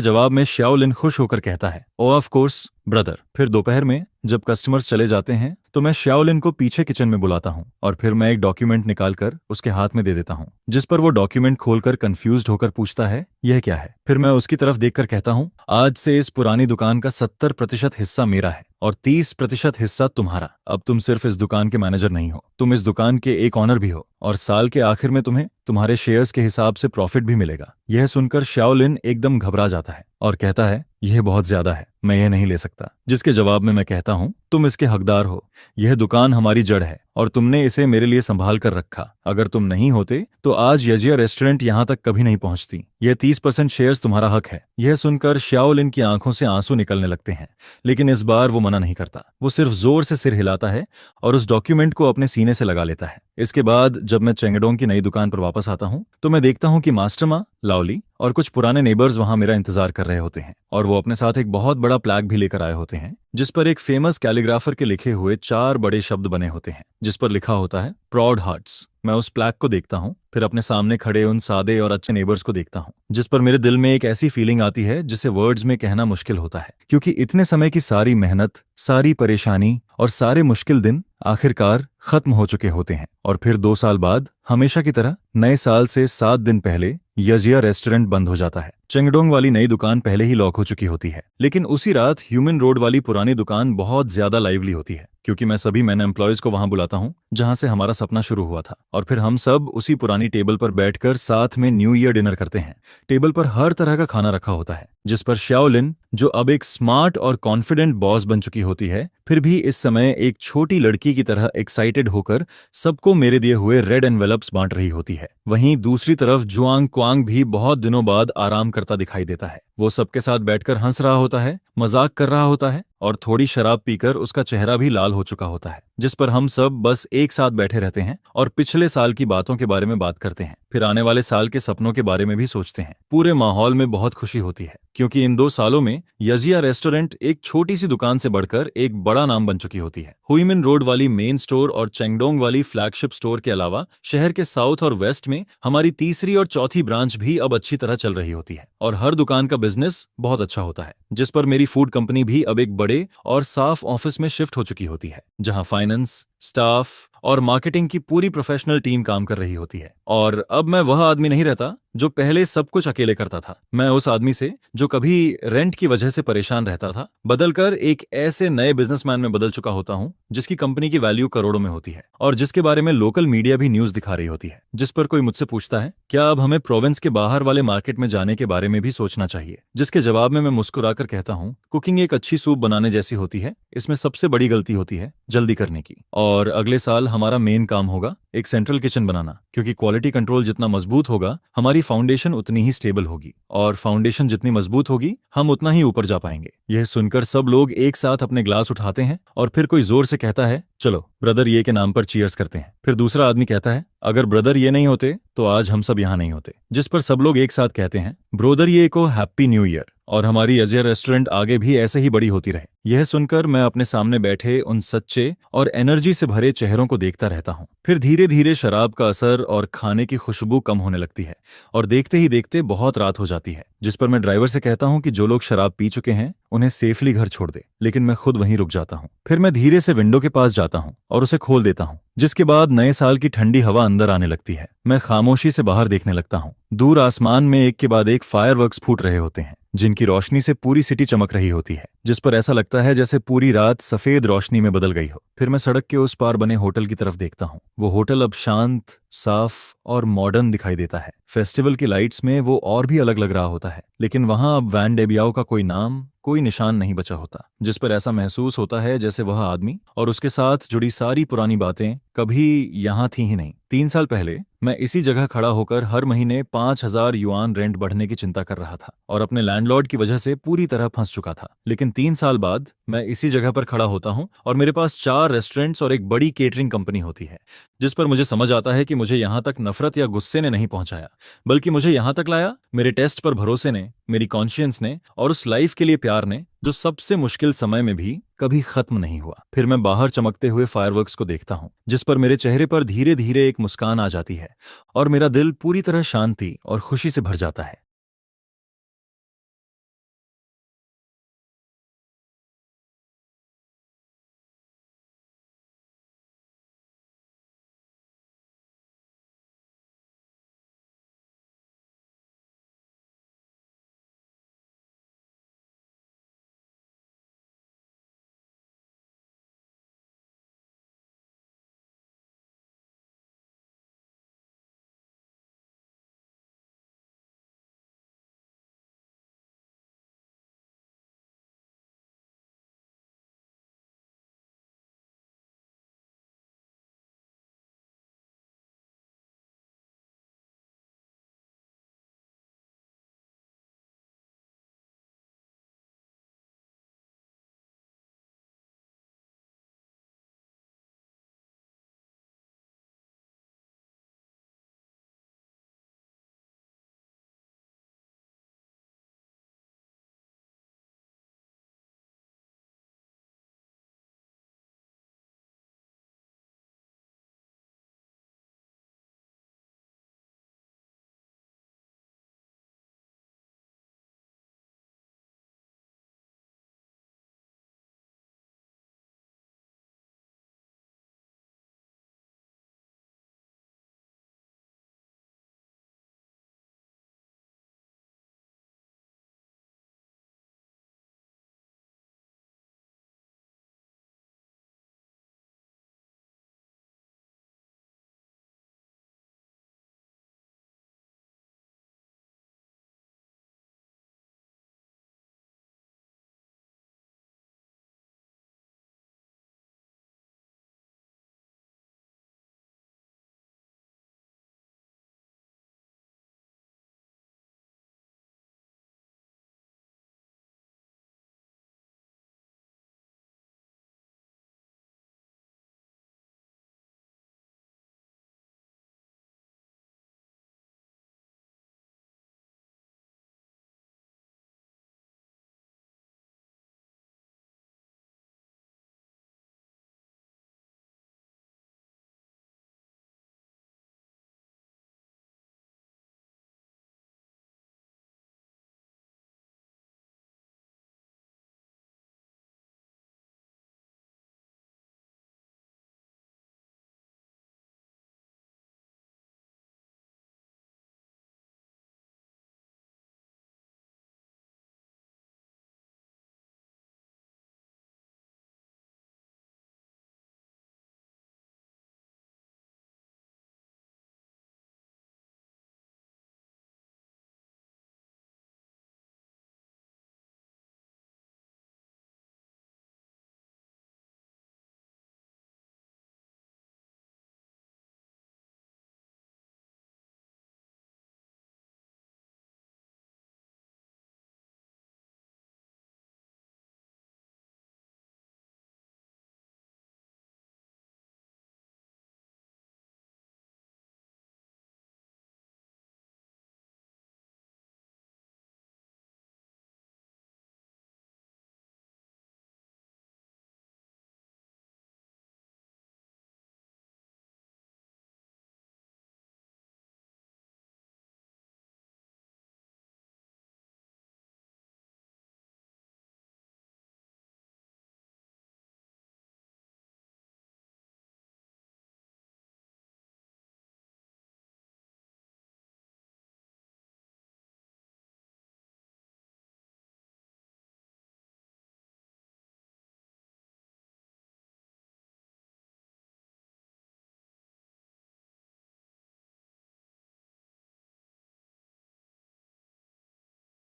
Speaker 1: जवाब में शाओलिन खुश होकर कहता है, ओ ऑफ कोर्स ब्रदर। फिर दोपहर में जब कस्टमर्स चले जाते हैं तो मैं शाओलिन को पीछे किचन में बुलाता हूँ और फिर मैं एक डॉक्यूमेंट निकालकर उसके हाथ में दे देता हूँ, जिस पर वो डॉक्यूमेंट खोलकर कंफ्यूज्ड होकर पूछता है, यह क्या है। फिर मैं उसकी तरफ देखकर कहता हूँ, आज से इस पुरानी दुकान का 70% हिस्सा मेरा है और 30% हिस्सा तुम्हारा। अब तुम सिर्फ इस दुकान के मैनेजर नहीं हो, तुम इस दुकान के एक ऑनर भी हो, और साल के आखिर में तुम्हें तुम्हारे शेयर्स के हिसाब से प्रॉफिट भी मिलेगा। यह सुनकर शाओलिन एकदम घबरा जाता है और कहता है, यह बहुत ज्यादा है, मैं यह नहीं ले सकता। जिसके जवाब में मैं कहता हूँ, तुम इसके हकदार हो। यह दुकान हमारी जड़ है और तुमने इसे मेरे लिए संभाल कर रखा। अगर तुम नहीं होते तो आज यजिया रेस्टोरेंट यहाँ तक कभी नहीं पहुंचती। यह 30% शेयर्स तुम्हारा हक है। यह सुनकर शाओलिन की आंखों से आंसू निकलने लगते हैं, लेकिन इस बार वो मना नहीं करता। वो सिर्फ जोर से सिर हिलाता है और उस डॉक्यूमेंट को अपने सीने से लगा लेता है। इसके बाद जब मैं चेंगडोंग की नई दुकान पर वापस आता हूँ तो मैं देखता हूँ कि मास्टर माँ, लाओली और कुछ पुराने नेबर्स वहां मेरा इंतजार कर रहे होते हैं, और वो अपने साथ एक बहुत बड़ा प्लैक भी लेकर आए होते हैं जिस पर एक फेमस कैलीग्राफर के लिखे हुए 4 बड़े शब्द बने होते हैं, जिस पर लिखा होता है प्राउड हार्ट्स। मैं उस प्लैक को देखता हूँ, फिर अपने सामने खड़े उन सादे और अच्छे नेबर्स को देखता हूँ, जिस पर मेरे दिल में एक ऐसी फीलिंग आती है जिसे वर्ड्स में कहना मुश्किल होता है, क्योंकि इतने समय की सारी मेहनत, सारी परेशानी और सारे मुश्किल दिन आखिरकार खत्म हो चुके होते हैं। और फिर 2 साल बाद, हमेशा की तरह नए साल से 7 दिन पहले, यजिया रेस्टोरेंट बंद हो जाता है। चेंगडोंग वाली नई दुकान पहले ही लॉक हो चुकी होती है, लेकिन उसी रात ह्यूमन रोड वाली पुरानी दुकान बहुत ज्यादा लाइवली होती है, क्योंकि मैं सभी मैन एम्प्लॉयज को वहां बुलाता हूं जहां से हमारा सपना शुरू हुआ था, और फिर हम सब उसी पुरानी टेबल पर बैठकर साथ में न्यू ईयर डिनर करते हैं। टेबल पर हर तरह का खाना रखा होता है, जिस पर शाओलिन, जो अब एक स्मार्ट और कॉन्फिडेंट बॉस बन चुकी होती है, फिर भी इस समय एक छोटी लड़की की तरह एक्साइटेड होकर सबको मेरे दिए हुए रेड एनवेलप्स बांट रही होती है। वहीं दूसरी तरफ जुआंग क्वांग भी बहुत दिनों बाद आराम करता दिखाई देता है। वो सबके साथ बैठकर हंस रहा होता है, मजाक कर रहा होता है, और थोड़ी शराब पीकर उसका चेहरा भी लाल हो चुका होता है, जिस पर हम सब बस एक साथ बैठे रहते हैं और पिछले साल की बातों के बारे में बात करते हैं, फिर आने वाले साल के सपनों के बारे में भी सोचते हैं। पूरे माहौल में बहुत खुशी होती है, क्योंकि इन 2 सालों में यजिया रेस्टोरेंट एक छोटी सी दुकान से बढ़कर एक बड़ा नाम बन चुकी होती है। हुईमिन रोड वाली मेन स्टोर और चेंगडोंग वाली फ्लैगशिप स्टोर के अलावा शहर के साउथ और वेस्ट में हमारी तीसरी और चौथी ब्रांच भी अब अच्छी तरह चल रही होती है, और हर दुकान का बिजनेस बहुत अच्छा होता है, जिस पर मेरी फूड कंपनी भी अब एक बड़े और साफ ऑफिस में शिफ्ट हो चुकी होती है, जहां फाइनेंस, स्टाफ और मार्केटिंग की पूरी प्रोफेशनल टीम काम कर रही होती है। और अब मैं वह आदमी नहीं रहता जो पहले सब कुछ अकेले करता था। मैं उस आदमी से, जो कभी रेंट की वजह से परेशान रहता था, बदलकर एक ऐसे नए बिजनेसमैन में बदल चुका होता हूं जिसकी कंपनी की वैल्यू करोड़ों में होती है, और जिसके बारे में लोकल मीडिया भी न्यूज दिखा रही होती है। जिस पर कोई मुझसे पूछता है, क्या अब हमें प्रोविंस के बाहर वाले मार्केट में जाने के बारे में भी सोचना चाहिए, जिसके जवाब में मैं मुस्कुराकर कहता हूँ, कुकिंग एक अच्छी सूप बनाने जैसी होती है, इसमें सबसे बड़ी गलती होती है जल्दी करने की। और अगले साल हमारा मेन काम होगा एक सेंट्रल किचन बनाना, क्योंकि क्वालिटी कंट्रोल जितना मजबूत होगा, हमारी फाउंडेशन उतनी ही स्टेबल होगी, और फाउंडेशन जितनी मजबूत होगी, हम उतना ही ऊपर जा पाएंगे। यह सुनकर सब लोग एक साथ अपने ग्लास उठाते हैं, और फिर कोई जोर से कहता है, चलो ब्रदर ये के नाम पर चीयर्स करते हैं। फिर दूसरा आदमी कहता है, अगर ब्रदर ये नहीं होते तो आज हम सब यहाँ नहीं होते। जिस पर सब लोग एक साथ कहते हैं, ब्रोदर ये को हैप्पी न्यू ईयर, और हमारी यजिया रेस्टोरेंट आगे भी ऐसे ही बड़ी होती रहे। यह सुनकर मैं अपने सामने बैठे उन सच्चे और एनर्जी से भरे चेहरों को देखता रहता हूँ। फिर धीरे धीरे शराब का असर और खाने की खुशबू कम होने लगती है, और देखते ही देखते बहुत रात हो जाती है, जिस पर मैं ड्राइवर से कहता हूँ कि जो लोग शराब पी चुके हैं उन्हें सेफली घर छोड़ दे, लेकिन मैं खुद वहीं रुक जाता हूँ। फिर मैं धीरे से विंडो के पास जाता हूँ और उसे खोल देता हूँ, जिसके बाद नए साल की ठंडी हवा अंदर आने लगती है। मैं खामोशी से बाहर देखने लगता हूँ। दूर आसमान में एक के बाद एक फायरवर्क्स फूट रहे होते हैं, जिनकी रोशनी से पूरी सिटी चमक रही होती है, जिस पर ऐसा लगता है जैसे पूरी रात सफेद रोशनी में बदल गई हो। फिर मैं सड़क के उस पार बने होटल की तरफ देखता हूँ। वो होटल अब शांत, साफ और मॉडर्न दिखाई देता है। फेस्टिवल की लाइट्स में वो और भी अलग लग रहा होता है, लेकिन वहां अब वैन डेबियाओ का कोई नाम, कोई निशान नहीं बचा होता, जिस पर ऐसा महसूस होता है जैसे वह आदमी और उसके साथ जुड़ी सारी पुरानी बातें कभी यहाँ थी ही नहीं। 3 साल पहले मैं इसी जगह खड़ा होकर हर महीने 5,000 युआन रेंट बढ़ने की चिंता कर रहा था, और अपने लैंडलॉर्ड की वजह से पूरी तरह फंस चुका था। लेकिन 3 साल बाद मैं इसी जगह पर खड़ा होता हूँ और मेरे पास 4 रेस्टोरेंट्स और एक बड़ी केटरिंग कंपनी होती है, जिस पर मुझे समझ आता है कि मुझे यहाँ तक नफरत या गुस्से ने नहीं पहुंचाया, बल्कि मुझे यहाँ तक लाया मेरे टेस्ट पर भरोसे ने, मेरी कॉन्शियंस ने, और उस लाइफ के लिए प्यार ने, जो सबसे मुश्किल समय में भी कभी खत्म नहीं हुआ। फिर मैं बाहर चमकते हुए फायरवर्क्स को देखता हूँ, जिस पर मेरे चेहरे पर धीरे धीरे एक मुस्कान आ जाती है, और मेरा दिल पूरी तरह शांति और खुशी से भर जाता है।